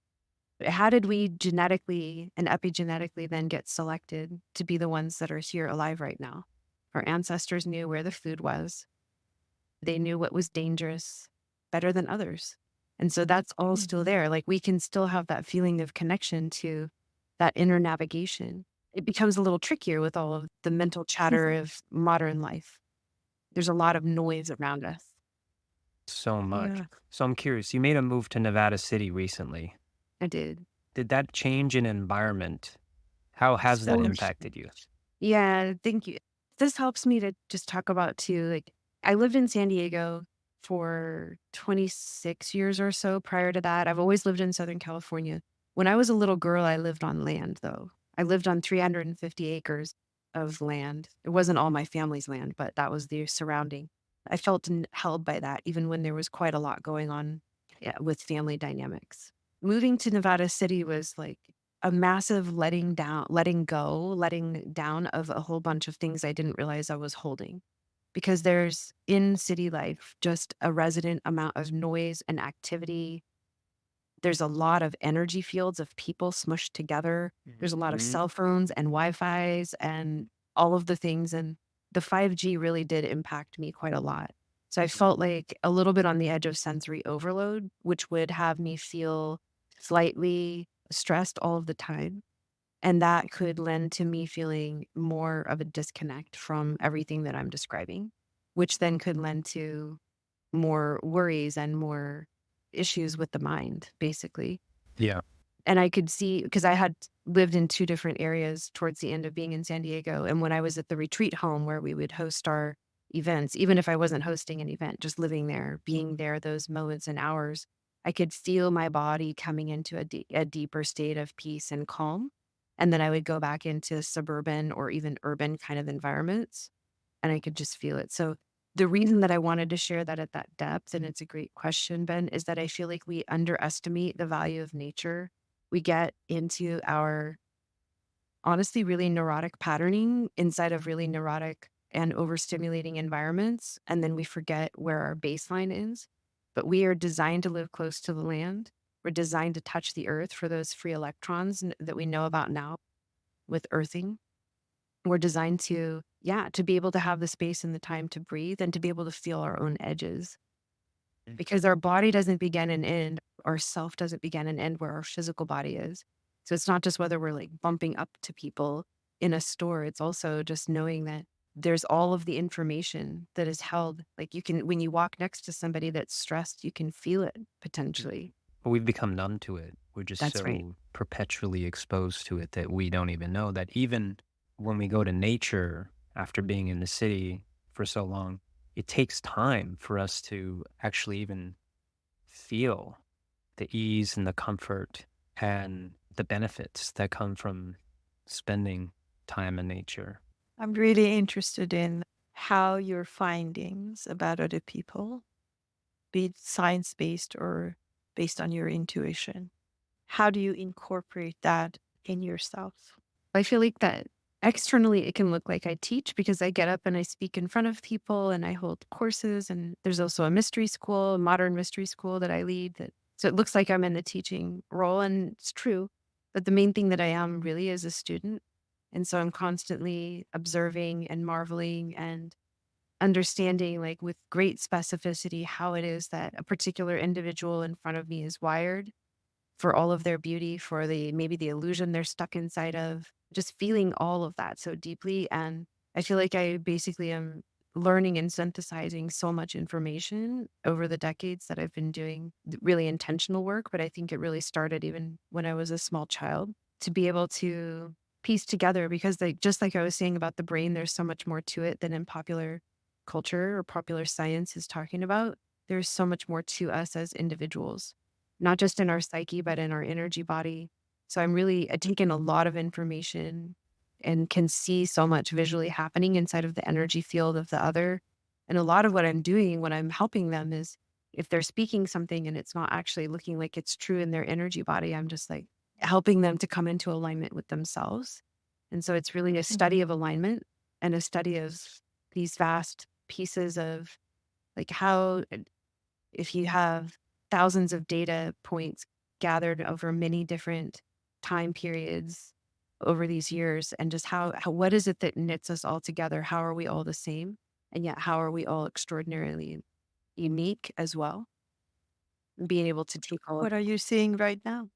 Speaker 4: How did we genetically and epigenetically then get selected to be the ones that are here alive right now? Our ancestors knew where the food was. They knew what was dangerous better than others. And so that's all still there. Like we can still have that feeling of connection to that inner navigation. It becomes a little trickier with all of the mental chatter of modern life. There's a lot of noise around us.
Speaker 3: So much.
Speaker 2: Yeah.
Speaker 3: So I'm curious, you made a move to Nevada City recently.
Speaker 4: I did.
Speaker 3: Did that change in environment? How has that
Speaker 4: So
Speaker 3: impacted you?
Speaker 4: yeah, thank you. This helps me to just talk about too. Like, I lived in San Diego for 26 years or so. Prior to that, I've always lived in Southern California. When I was a little girl, I lived on land, though. I lived on 350 acres of land. It wasn't all my family's land, but that was the surrounding. I felt held by that, even when there was quite a lot going on, yeah, with family dynamics. Moving to Nevada City was like a massive letting down of a whole bunch of things I didn't realize I was holding. Because there's in city life just a resident amount of noise and activity. There's a lot of energy fields of people smushed together. There's a lot of cell phones and Wi-Fi's and all of the things. And the 5G really did impact me quite a lot. So I felt like a little bit on the edge of sensory overload, which would have me feel slightly stressed all of the time. And that could lend to me feeling more of a disconnect from everything that I'm describing, which then could lend to more worries and more issues with the mind, basically.
Speaker 3: Yeah.
Speaker 4: And I could see, because I had lived in two different areas towards the end of being in San Diego. And when I was at the retreat home where we would host our events, even if I wasn't hosting an event, just living there, being there those moments and hours, I could feel my body coming into a deeper state of peace and calm. And then I would go back into suburban or even urban kind of environments and I could just feel it. So the reason that I wanted to share that at that depth, and it's a great question, Ben, is that I feel like we underestimate the value of nature. We get into our honestly really neurotic patterning inside of really neurotic and overstimulating environments. And then we forget where our baseline is. But we are designed to live close to the land. We're designed to touch the earth for those free electrons that we know about now with earthing. We're designed to, yeah, to be able to have the space and the time to breathe and to be able to feel our own edges. Because our body doesn't begin and end, our self doesn't begin and end where our physical body is. So it's not just whether we're like bumping up to people in a store, it's also just knowing that there's all of the information that is held. Like you can, when you walk next to somebody that's stressed, you can feel it potentially.
Speaker 3: But we've become numb to it. We're just
Speaker 4: That's
Speaker 3: so
Speaker 4: right.
Speaker 3: perpetually exposed to it that we don't even know that even when we go to nature after being in the city for so long, it takes time for us to actually even feel the ease and the comfort and the benefits that come from spending time in nature.
Speaker 2: I'm really interested in how your findings about other people, be it science based or based on your intuition, how do you incorporate that in yourself?
Speaker 4: I feel like that externally it can look like I teach because I get up and I speak in front of people and I hold courses. And there's also a mystery school, a modern mystery school that I lead. So it looks like I'm in the teaching role. And it's true. But the main thing that I am really is a student. And so I'm constantly observing and marveling and understanding, like with great specificity, how it is that a particular individual in front of me is wired for all of their beauty, for maybe the illusion they're stuck inside of, just feeling all of that so deeply. And I feel like I basically am learning and synthesizing so much information over the decades that I've been doing really intentional work, but I think it really started even when I was a small child to be able to piece together because just like I was saying about the brain, there's so much more to it than in popular culture or popular science is talking about. There's so much more to us as individuals, not just in our psyche, but in our energy body. So I taken a lot of information and can see so much visually happening inside of the energy field of the other. And a lot of what I'm doing when I'm helping them is if they're speaking something and it's not actually looking like it's true in their energy body, I'm just like helping them to come into alignment with themselves. And so it's really a study of alignment and a study of these vast pieces of like how, if you have thousands of data points gathered over many different time periods over these years, and just how what is it that knits us all together? How are we all the same? And yet, how are we all extraordinarily unique as well? Being able to take all of
Speaker 2: What are you seeing right now?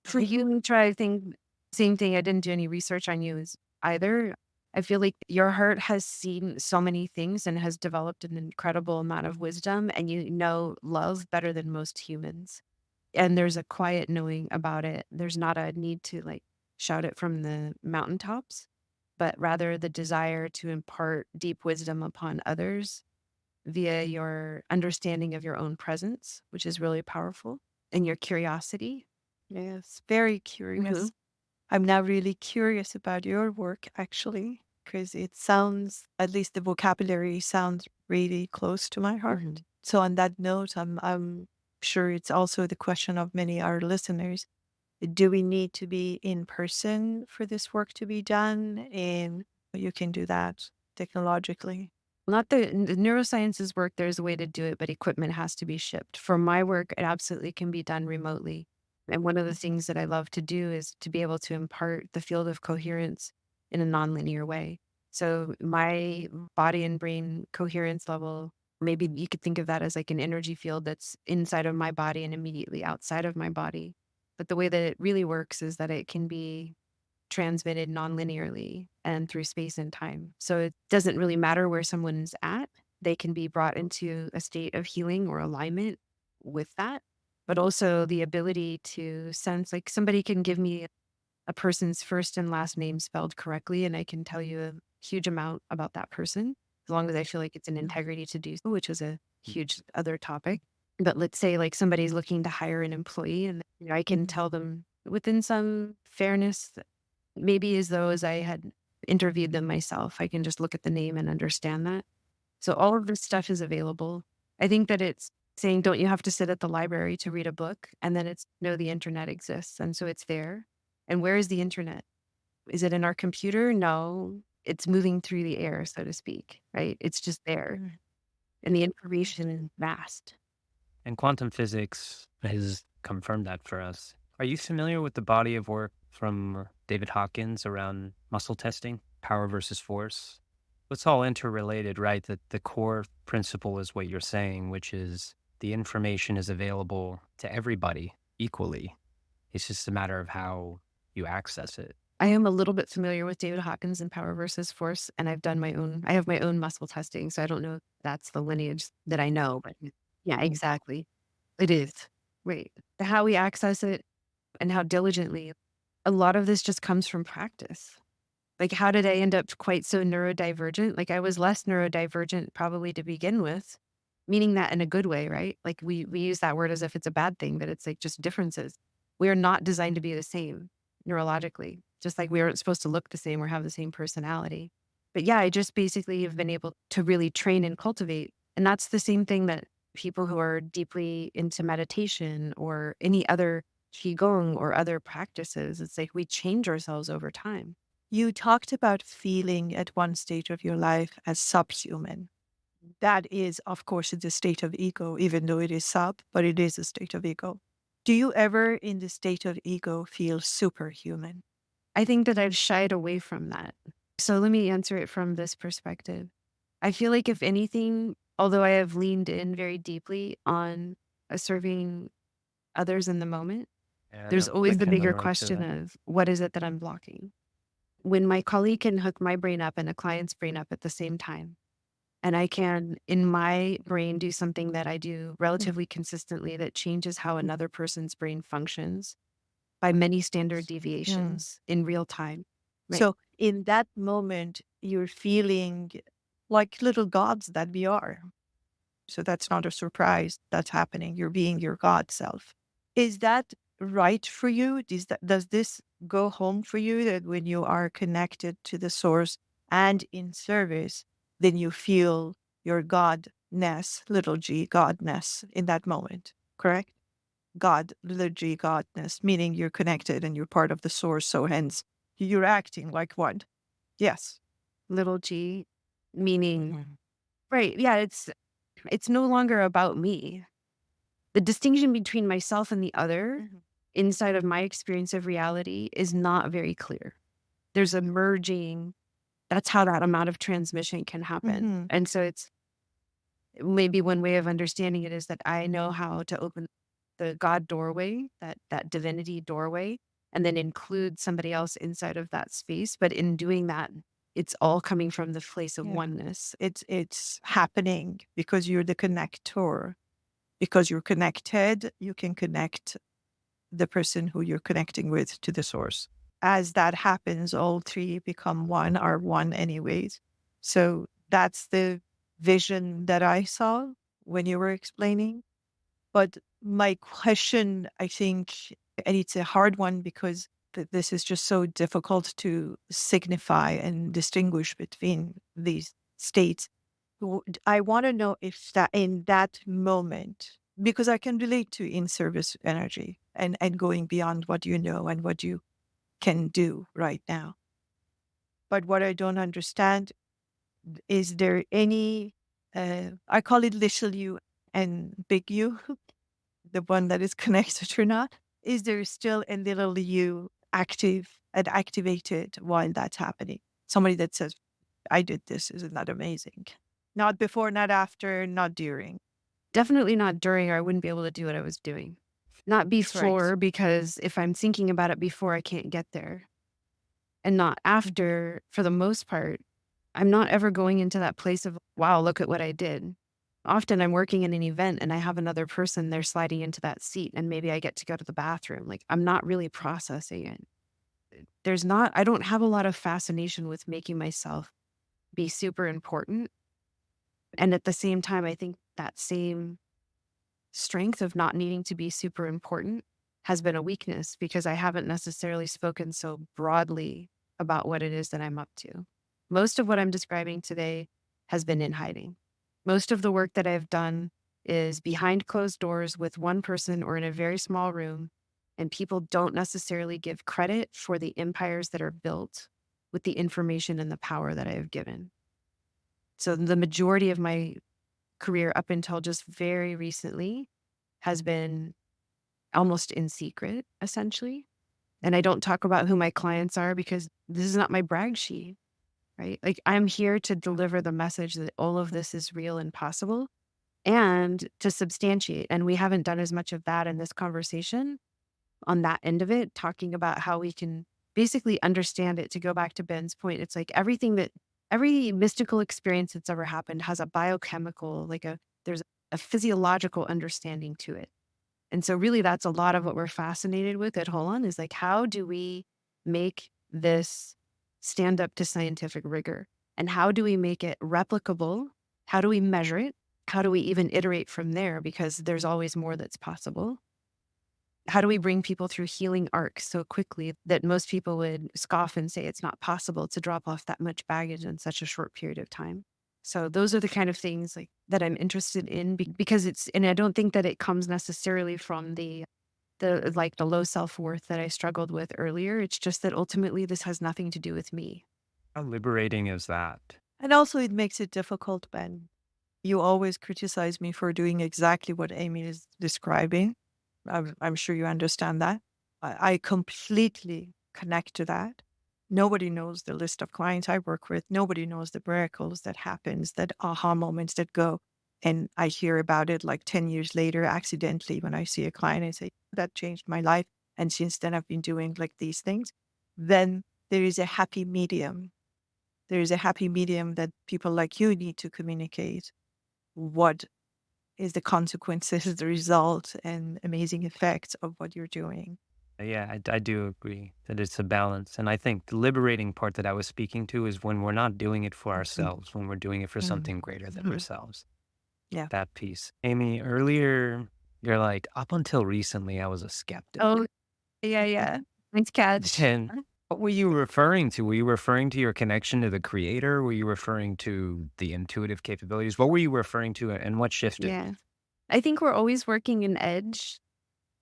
Speaker 4: for you and try think same thing. I didn't do any research on you as either. I feel like your heart has seen so many things and has developed an incredible amount of wisdom, and you know love better than most humans. And there's a quiet knowing about it. There's not a need to like shout it from the mountaintops, but rather the desire to impart deep wisdom upon others via your understanding of your own presence, which is really powerful, and your curiosity.
Speaker 2: Yes, very curious.
Speaker 4: Mhm.
Speaker 2: I'm now really curious about your work, actually, because it sounds, at least the vocabulary sounds really close to my heart.
Speaker 4: Mhm.
Speaker 2: So on that note, I'm sure it's also the question of many our listeners. Do we need to be in person for this work to be done? And you can do that technologically.
Speaker 4: Not the neurosciences work, there's a way to do it, but equipment has to be shipped. For my work, it absolutely can be done remotely. And one of the things that I love to do is to be able to impart the field of coherence in a nonlinear way. So my body and brain coherence level, maybe you could think of that as like an energy field that's inside of my body and immediately outside of my body. But the way that it really works is that it can be transmitted non-linearly and through space and time. So it doesn't really matter where someone's at. They can be brought into a state of healing or alignment with that, but also the ability to sense like somebody can give me a person's first and last name spelled correctly, and I can tell you a huge amount about that person as long as I feel like it's an integrity to do so, which is a huge other topic. But let's say like somebody's looking to hire an employee and I can tell them within some fairness maybe as though as I had interviewed them myself. I can just look at the name and understand that. So all of this stuff is available. I think that it's saying, don't you have to sit at the library to read a book? And then it's no, the internet exists. And so it's there. And where is the internet? Is it in our computer? No, it's moving through the air, so to speak, right? It's just there. And the information is vast.
Speaker 3: And quantum physics has confirmed that for us. Are you familiar with the body of work from David Hawkins around muscle testing, power versus force? It's all interrelated, right? That the core principle is what you're saying, which is the information is available to everybody equally. It's just a matter of how you access it.
Speaker 4: I am a little bit familiar with David Hawkins and power versus force, and I have my own muscle testing. So I don't know if that's the lineage that I know, but yeah, exactly. It is. Right. How we access it and how diligently, a lot of this just comes from practice. Like, how did I end up quite so neurodivergent? Like, I was less neurodivergent probably to begin with, meaning that in a good way, right? Like, we use that word as if it's a bad thing, but it's like just differences. We are not designed to be the same neurologically, just like we aren't supposed to look the same or have the same personality. But yeah, I just basically have been able to really train and cultivate. And that's the same thing that people who are deeply into meditation or any other qigong or other practices, it's like we change ourselves over time.
Speaker 2: You talked about feeling at one stage of your life as subhuman. That is, of course, the state of ego, even though it is sub, but it is a state of ego. Do you ever, in the state of ego, feel superhuman?
Speaker 4: I think that I've shied away from that. So let me answer it from this perspective. I feel like, if anything, although I have leaned in very deeply on serving others in the moment,
Speaker 3: Yeah,
Speaker 4: there's
Speaker 3: we
Speaker 4: always the
Speaker 3: can
Speaker 4: bigger
Speaker 3: relate to
Speaker 4: question
Speaker 3: that.
Speaker 4: of what is it that I'm blocking? When my colleague can hook my brain up and a client's brain up at the same time, And I can, in my brain, do something that I do relatively consistently that changes how another person's brain functions by many standard deviations in real time. Right.
Speaker 2: So in that moment, you're feeling like little gods that we are. So that's not a surprise that's happening. You're being your God self. Is that right for you? Does this go home for you that when you are connected to the source and in service, then you feel your godness, little g, godness in that moment, correct? God, little g, godness, meaning you're connected and you're part of the source. So hence you're acting like one. Yes.
Speaker 4: Little g, meaning, right. Yeah, it's no longer about me. The distinction between myself and the other inside of my experience of reality is not very clear. There's a merging. That's how that amount of transmission can happen. And so it's maybe one way of understanding it is that I know how to open the God doorway, that divinity doorway, and then include somebody else inside of that space. But in doing that, it's all coming from the place of oneness.
Speaker 2: It's happening because you're the connector. Because you're connected, you can connect the person who you're connecting with to the source. As that happens, all three become one, are one anyways. So that's the vision that I saw when you were explaining. But my question, I think, and it's a hard one because this is just so difficult to signify and distinguish between these states. I want to know if that in that moment, because I can relate to in service energy and going beyond what you know and what you can do right now. But what I don't understand is there any, I call it little you and big you, the one that is connected or not. Is there still a little you active and activated while that's happening? Somebody that says, I did this, isn't that amazing? Not before, not after, not during.
Speaker 4: Definitely not during, or I wouldn't be able to do what I was doing. Not before, because if I'm thinking about it before, I can't get there. And not after, for the most part. I'm not ever going into that place of, wow, look at what I did. Often I'm working in an event and I have another person, they're sliding into that seat and maybe I get to go to the bathroom. Like I'm not really processing it. I don't have a lot of fascination with making myself be super important. And at the same time, I think that same strength of not needing to be super important has been a weakness because I haven't necessarily spoken so broadly about what it is that I'm up to. Most of what I'm describing today has been in hiding. Most of the work that I've done is behind closed doors with one person or in a very small room, and people don't necessarily give credit for the empires that are built with the information and the power that I have given. So the majority of my career up until just very recently has been almost in secret, essentially. And I don't talk about who my clients are because this is not my brag sheet, right? Like I'm here to deliver the message that all of this is real and possible and to substantiate. And we haven't done as much of that in this conversation on that end of it, talking about how we can basically understand it. To go back to Ben's point, it's like every mystical experience that's ever happened has a biochemical, there's a physiological understanding to it. And so really that's a lot of what we're fascinated with at Holon is like, how do we make this stand up to scientific rigor? And how do we make it replicable? How do we measure it? How do we even iterate from there? Because there's always more that's possible. How do we bring people through healing arcs so quickly that most people would scoff and say it's not possible to drop off that much baggage in such a short period of time? So those are the kind of things like that I'm interested in because and I don't think that it comes necessarily from the low self-worth that I struggled with earlier. It's just that ultimately this has nothing to do with me.
Speaker 3: How liberating is that?
Speaker 2: And also it makes it difficult, Ben. You always criticize me for doing exactly what Amy is describing. I'm sure you understand that. I completely connect to that. Nobody knows the list of clients I work with. Nobody knows the miracles that happens, that aha moments that go. And I hear about it like 10 years later, accidentally, when I see a client, I say, that changed my life. And since then, I've been doing like these things. Then there is a happy medium there is a happy medium that people like you need to communicate what is the consequences, the result, and amazing effects of what you're doing.
Speaker 3: Yeah, I do agree that it's a balance. And I think the liberating part that I was speaking to is when we're not doing it for
Speaker 2: Mhm.
Speaker 3: ourselves, when we're doing it for
Speaker 2: Mhm.
Speaker 3: something greater than
Speaker 2: Mhm.
Speaker 3: ourselves.
Speaker 2: Yeah.
Speaker 3: That piece. Amy, earlier, you're like, up until recently, I was a skeptic.
Speaker 4: Oh, yeah, yeah. Nice catch.
Speaker 3: And what were you referring to? Were you referring to your connection to the creator? Were you referring to the intuitive capabilities? What were you referring to and what shifted?
Speaker 4: Yeah. I think we're always working an edge,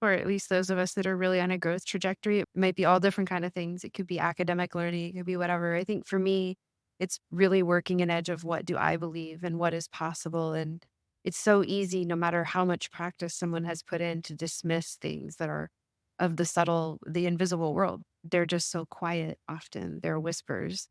Speaker 4: or at least those of us that are really on a growth trajectory. It might be all different kind of things. It could be academic learning, it could be whatever. I think for me, it's really working an edge of what do I believe and what is possible. And it's so easy, no matter how much practice someone has put in, to dismiss things that are of the subtle, the invisible world. They're just so quiet often. They're whispers.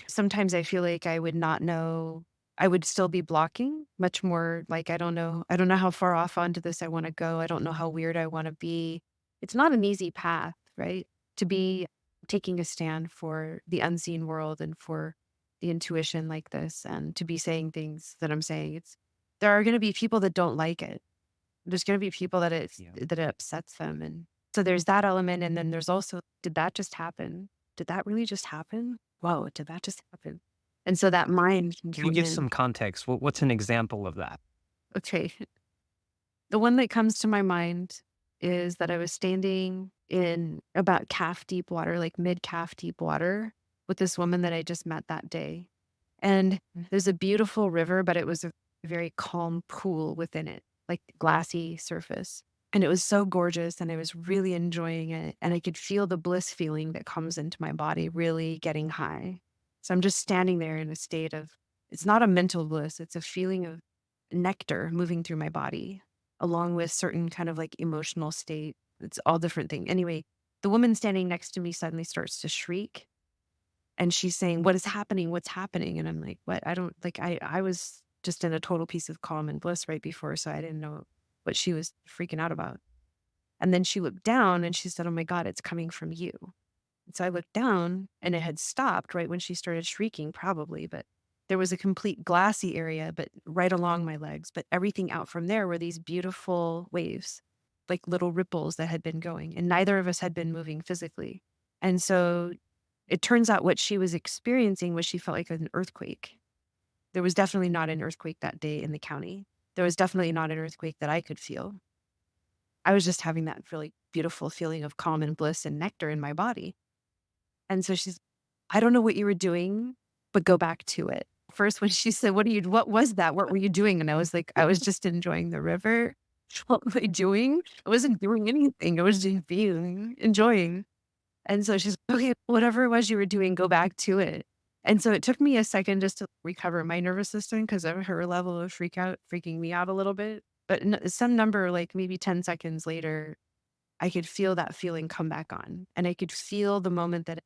Speaker 4: Sometimes I feel like I would not know. I would still be blocking much more. Like, I don't know how far off onto this I want to go. I don't know how weird I want to be. It's not an easy path, right? To be taking a stand for the unseen world and for the intuition like this, and to be saying things that I'm saying. There are going to be people that don't like it. There's going to be people that
Speaker 3: Yeah.
Speaker 4: that it upsets them. And so there's that element. And then there's also, did that just happen? Did that really just happen? Whoa, did that just happen? And so that mind can
Speaker 3: Can you
Speaker 4: come
Speaker 3: give
Speaker 4: in.
Speaker 3: some context? What's an example of that?
Speaker 4: Okay. The one that comes to my mind is that I was standing in about calf deep water, like mid calf deep water, with this woman that I just met that day. And there's a beautiful river, but it was a very calm pool within it, like glassy surface. And it was so gorgeous, and I was really enjoying it. And I could feel the bliss feeling that comes into my body really getting high. So I'm just standing there in a state of, it's not a mental bliss, it's a feeling of nectar moving through my body, along with certain kind of like emotional state. It's all different thing. Anyway, the woman standing next to me suddenly starts to shriek, and she's saying, "What is happening? What's happening?" And I'm like, "What? I don't like, I was just in a total piece of calm and bliss right before, so I didn't know what she was freaking out about." And then she looked down and she said, "Oh my God, it's coming from you." And so I looked down, and it had stopped right when she started shrieking, probably, but there was a complete glassy area, but right along my legs. But everything out from there were these beautiful waves, like little ripples that had been going, and neither of us had been moving physically. And so it turns out what she was experiencing was, she felt like an earthquake. There was definitely not an earthquake that day in the county. There was definitely not an earthquake that I could feel. I was just having that really beautiful feeling of calm and bliss and nectar in my body. And so she's, "I don't know what you were doing, but go back to it." First, when she said, what was that? What were you doing?" And I was like, "I was just enjoying the river." What was I doing? I wasn't doing anything. I was just being, enjoying. And so she's, "Okay, whatever it was you were doing, go back to it." And so it took me a second just to recover my nervous system because of her level of freaking me out a little bit. But some number, like maybe 10 seconds later, I could feel that feeling come back on. And I could feel the moment that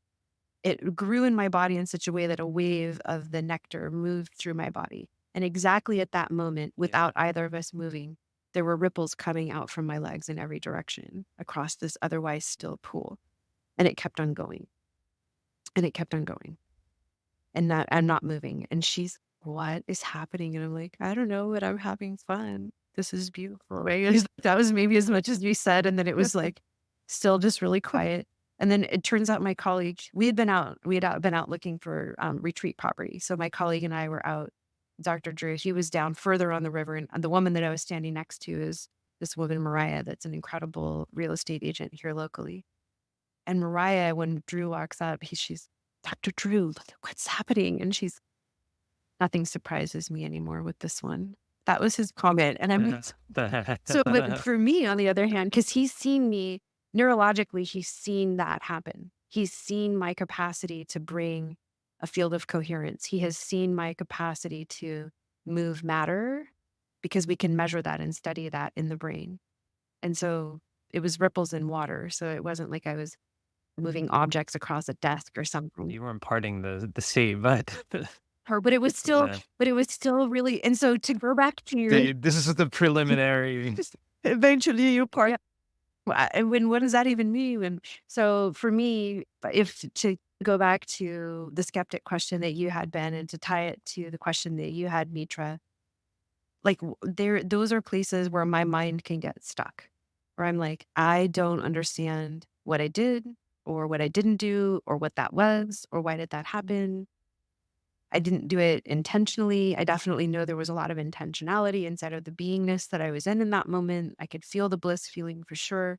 Speaker 4: it grew in my body in such a way that a wave of the nectar moved through my body. And exactly at that moment, without either of us moving, there were ripples coming out from my legs in every direction across this otherwise still pool. And it kept on going, and it kept on going. And not, I'm not moving. And she's, "What is happening?" And I'm like, "I don't know, but I'm having fun. This is beautiful." Right? That was maybe as much as we said. And then it was like still just really quiet. And then it turns out my colleague, been out looking for retreat property. So my colleague and I were out. Dr. Drew, he was down further on the river. And the woman that I was standing next to is this woman, Mariah, that's an incredible real estate agent here locally. And Mariah, when Drew walks up, she's, "Dr. Drew, look, what's happening?" And she's, "Nothing surprises me anymore with this one." That was his comment. And I'm like, so, but for me, on the other hand, because he's seen me neurologically, he's seen that happen. He's seen my capacity to bring a field of coherence. He has seen my capacity to move matter, because we can measure that and study that in the brain. And so it was ripples in water. So it wasn't like I was moving objects across a desk or something.
Speaker 3: You were imparting the sea, but
Speaker 4: But it was still,
Speaker 3: uh,
Speaker 4: really. And so to go back to your,
Speaker 3: this is the preliminary.
Speaker 2: Eventually, you part.
Speaker 4: yeah. And what does that even mean? And so for me, if to go back to the skeptic question that you had, Ben, and to tie it to the question that you had, Mitra, like those are places where my mind can get stuck, where I'm like, I don't understand what I did or what I didn't do or what that was or why did that happen. I didn't do it intentionally. I definitely know there was a lot of intentionality inside of the beingness that I was in that moment. I could feel the bliss feeling for sure.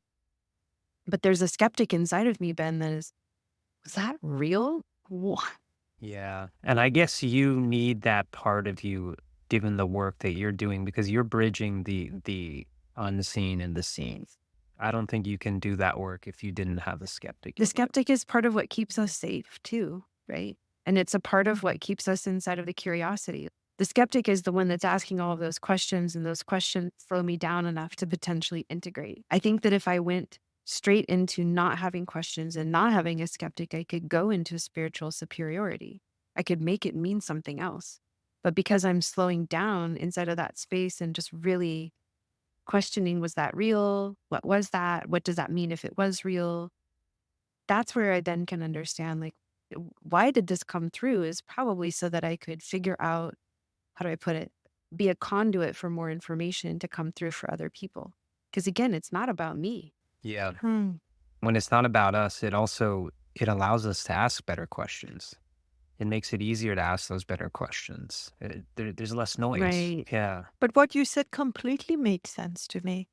Speaker 4: But there's a skeptic inside of me, Ben, that is, was that real? What?
Speaker 3: Yeah. And I guess you need that part of you given the work that you're doing because you're bridging the unseen and the seen. I don't think you can do that work if you didn't have a skeptic
Speaker 4: The
Speaker 3: in you.
Speaker 4: skeptic is part of what keeps us safe too, right? And it's a part of what keeps us inside of the curiosity. The skeptic is the one that's asking all of those questions, and those questions slow me down enough to potentially integrate. I think that if I went straight into not having questions and not having a skeptic, I could go into spiritual superiority. I could make it mean something else. But because I'm slowing down inside of that space and just really questioning, was that real? What was that? What does that mean if it was real? That's where I then can understand, like, why did this come through is probably so that I could figure out, how do I put it? Be a conduit for more information to come through for other people. Because again, it's not about me.
Speaker 3: Yeah.
Speaker 2: Hmm.
Speaker 3: When it's not about us, it allows us to ask better questions. It makes it easier to ask those better questions. There's less noise.
Speaker 4: Right.
Speaker 3: Yeah.
Speaker 2: But what you said completely made sense to me.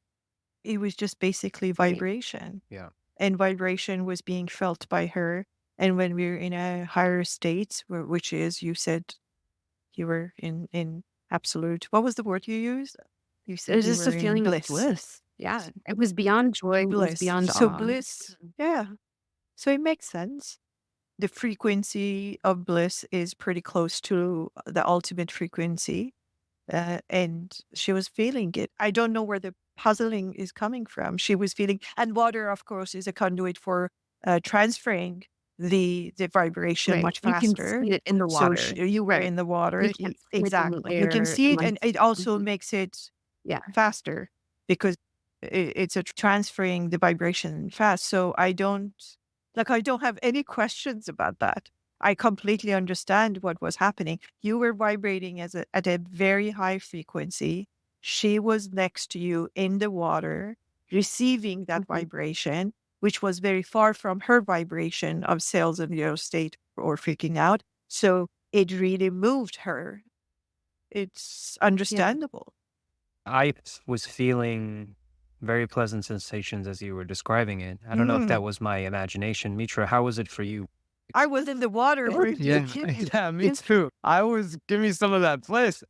Speaker 2: It was just basically
Speaker 4: Right.
Speaker 2: vibration,
Speaker 3: Yeah.
Speaker 2: and vibration was being felt by her. And when we're in a higher state, which is, you said you were in absolute, what was the word you used? You
Speaker 4: It was
Speaker 2: said you
Speaker 4: just
Speaker 2: were
Speaker 4: a
Speaker 2: in
Speaker 4: feeling of
Speaker 2: bliss.
Speaker 4: bliss. Yeah. It was beyond joy. It was
Speaker 2: Bliss.
Speaker 4: beyond
Speaker 2: So
Speaker 4: awe.
Speaker 2: bliss, yeah. So it makes sense. The frequency of bliss is pretty close to the ultimate frequency. And she was feeling it. I don't know where the puzzling is coming from. She was feeling, and water, of course, is a conduit for transferring the vibration
Speaker 4: Right.
Speaker 2: much
Speaker 4: You can
Speaker 2: faster.
Speaker 4: see it in the
Speaker 2: So
Speaker 4: water.
Speaker 2: you were
Speaker 4: Right.
Speaker 2: in the
Speaker 4: You
Speaker 2: water,
Speaker 4: can't see it in the
Speaker 2: exactly. You can
Speaker 4: air.
Speaker 2: see it, and
Speaker 4: Like,
Speaker 2: it also
Speaker 4: mhm.
Speaker 2: makes it
Speaker 4: Yeah.
Speaker 2: faster because it's a transferring the vibration fast. So I don't have any questions about that. I completely understand what was happening. You were vibrating at a very high frequency. She was next to you in the water, receiving that
Speaker 4: Mhm.
Speaker 2: vibration, which was very far from her vibration of sales and your state or freaking out. So it really moved her. It's
Speaker 4: Yeah.
Speaker 2: understandable.
Speaker 3: I was feeling very pleasant sensations as you were describing it. I don't know if
Speaker 2: Mm.
Speaker 3: that was my imagination. Mitra, how was it for you?
Speaker 2: I was in the water, weren't you?
Speaker 3: Yeah, yeah, me too. Give me some of that bliss.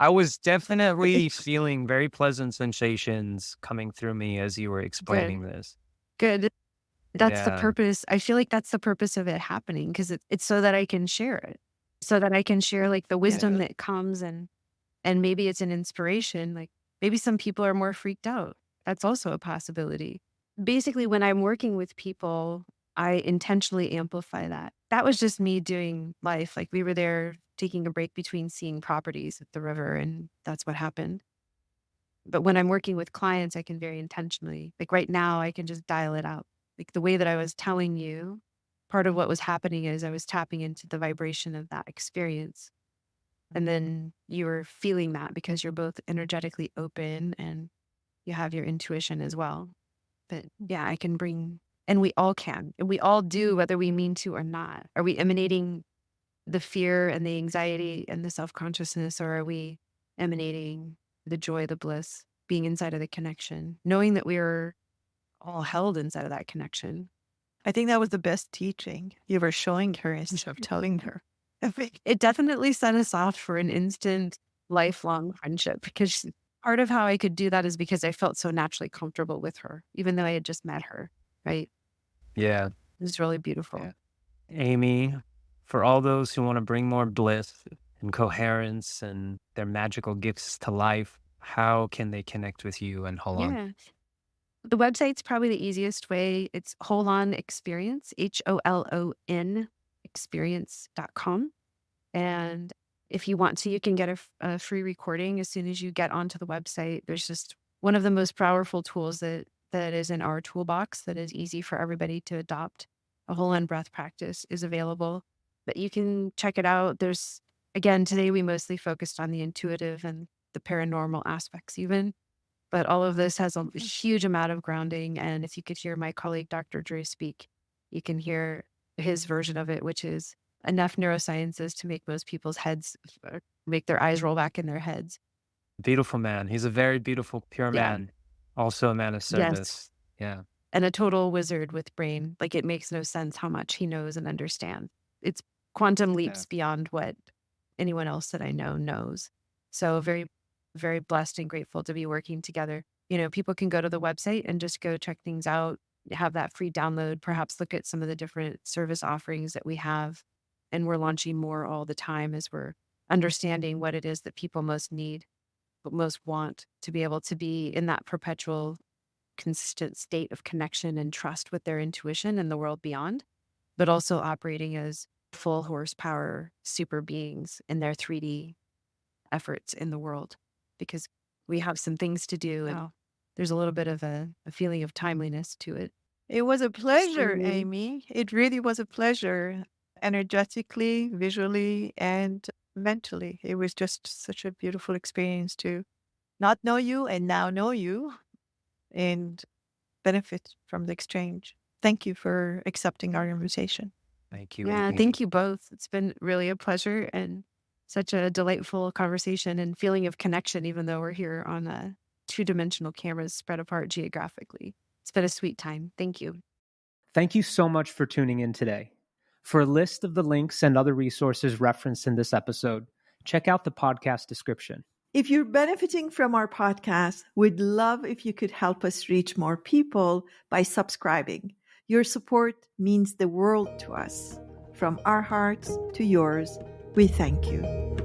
Speaker 3: I was definitely feeling very pleasant sensations coming through me as you were
Speaker 4: Good.
Speaker 3: explaining this.
Speaker 4: Good. That's the
Speaker 3: Yeah,
Speaker 4: purpose. I feel like that's the purpose of it happening because it's so that I can share it, so that I can share like the wisdom
Speaker 2: Yeah.
Speaker 4: that comes, and maybe it's an inspiration. Like maybe some people are more freaked out. That's also a possibility. Basically, when I'm working with people, I intentionally amplify that. That was just me doing life. Like we were there taking a break between seeing properties at the river, and that's what happened. But when I'm working with clients, I can very intentionally, like right now, I can just dial it out. Like the way that I was telling you, part of what was happening is I was tapping into the vibration of that experience. And then you were feeling that because you're both energetically open and you have your intuition as well. But yeah, I can bring, and we all can, and we all do, whether we mean to or not. Are we emanating the fear and the anxiety and the self consciousness, or are we emanating the joy, the bliss, being inside of the connection, knowing that we are all held inside of that connection?
Speaker 2: I think that was the best teaching you were showing her instead of telling her. I think.
Speaker 4: It definitely set us off for an instant, lifelong friendship because part of how I could do that is because I felt so naturally comfortable with her, even though I had just met her. Right.
Speaker 3: yeah,
Speaker 4: It was really beautiful.
Speaker 3: yeah. Amy, for all those who want to bring more bliss and coherence and their magical gifts to life, how can they connect with you and hold on?
Speaker 4: Yeah. The website's probably the easiest way. It's Holon Experience, HOLON experience.com. And if you want to, you can get a free recording as soon as you get onto the website. There's just one of the most powerful tools that is in our toolbox that is easy for everybody to adopt. a whole on breath practice is available, but you can check it out. There's, again, today we mostly focused on the intuitive and the paranormal aspects even, but all of this has a huge amount of grounding. And if you could hear my colleague, Dr. Drew, speak, you can hear his version of it, which is enough neurosciences to make most people's heads, make their eyes roll back in their heads.
Speaker 3: Beautiful man. He's a very beautiful, pure
Speaker 4: Yeah.
Speaker 3: man. Also a man of
Speaker 4: Yes.
Speaker 3: service. Yeah.
Speaker 4: And a total wizard with brain. Like, it makes no sense how much he knows and understands. It's quantum leaps beyond what anyone else that I know knows. So very, very blessed and grateful to be working together. People can go to the website and just go check things out, have that free download, perhaps look at some of the different service offerings that we have. And we're launching more all the time as we're understanding what it is that people most need, but most want to be able to be in that perpetual, consistent state of connection and trust with their intuition and the world beyond, but also operating as full horsepower super beings in their 3D efforts in the world, because we have some things to do and there's a little bit of a feeling of timeliness to it.
Speaker 5: It was a pleasure,
Speaker 2: Extremely.
Speaker 5: Amy. It really was a pleasure, energetically, visually, and mentally. It was just such a beautiful experience to not know you and now know you and benefit from the exchange. Thank you for accepting our invitation.
Speaker 3: Thank you.
Speaker 4: Yeah,
Speaker 3: Amy.
Speaker 4: thank you both. It's been really a pleasure and such a delightful conversation and feeling of connection, even though we're here on two-dimensional cameras spread apart geographically. It's been a sweet time. Thank you.
Speaker 1: Thank you so much for tuning in today. For a list of the links and other resources referenced in this episode, check out the podcast description.
Speaker 2: If you're benefiting from our podcast, we'd love if you could help us reach more people by subscribing. Your support means the world to us. From our hearts to yours, we thank you.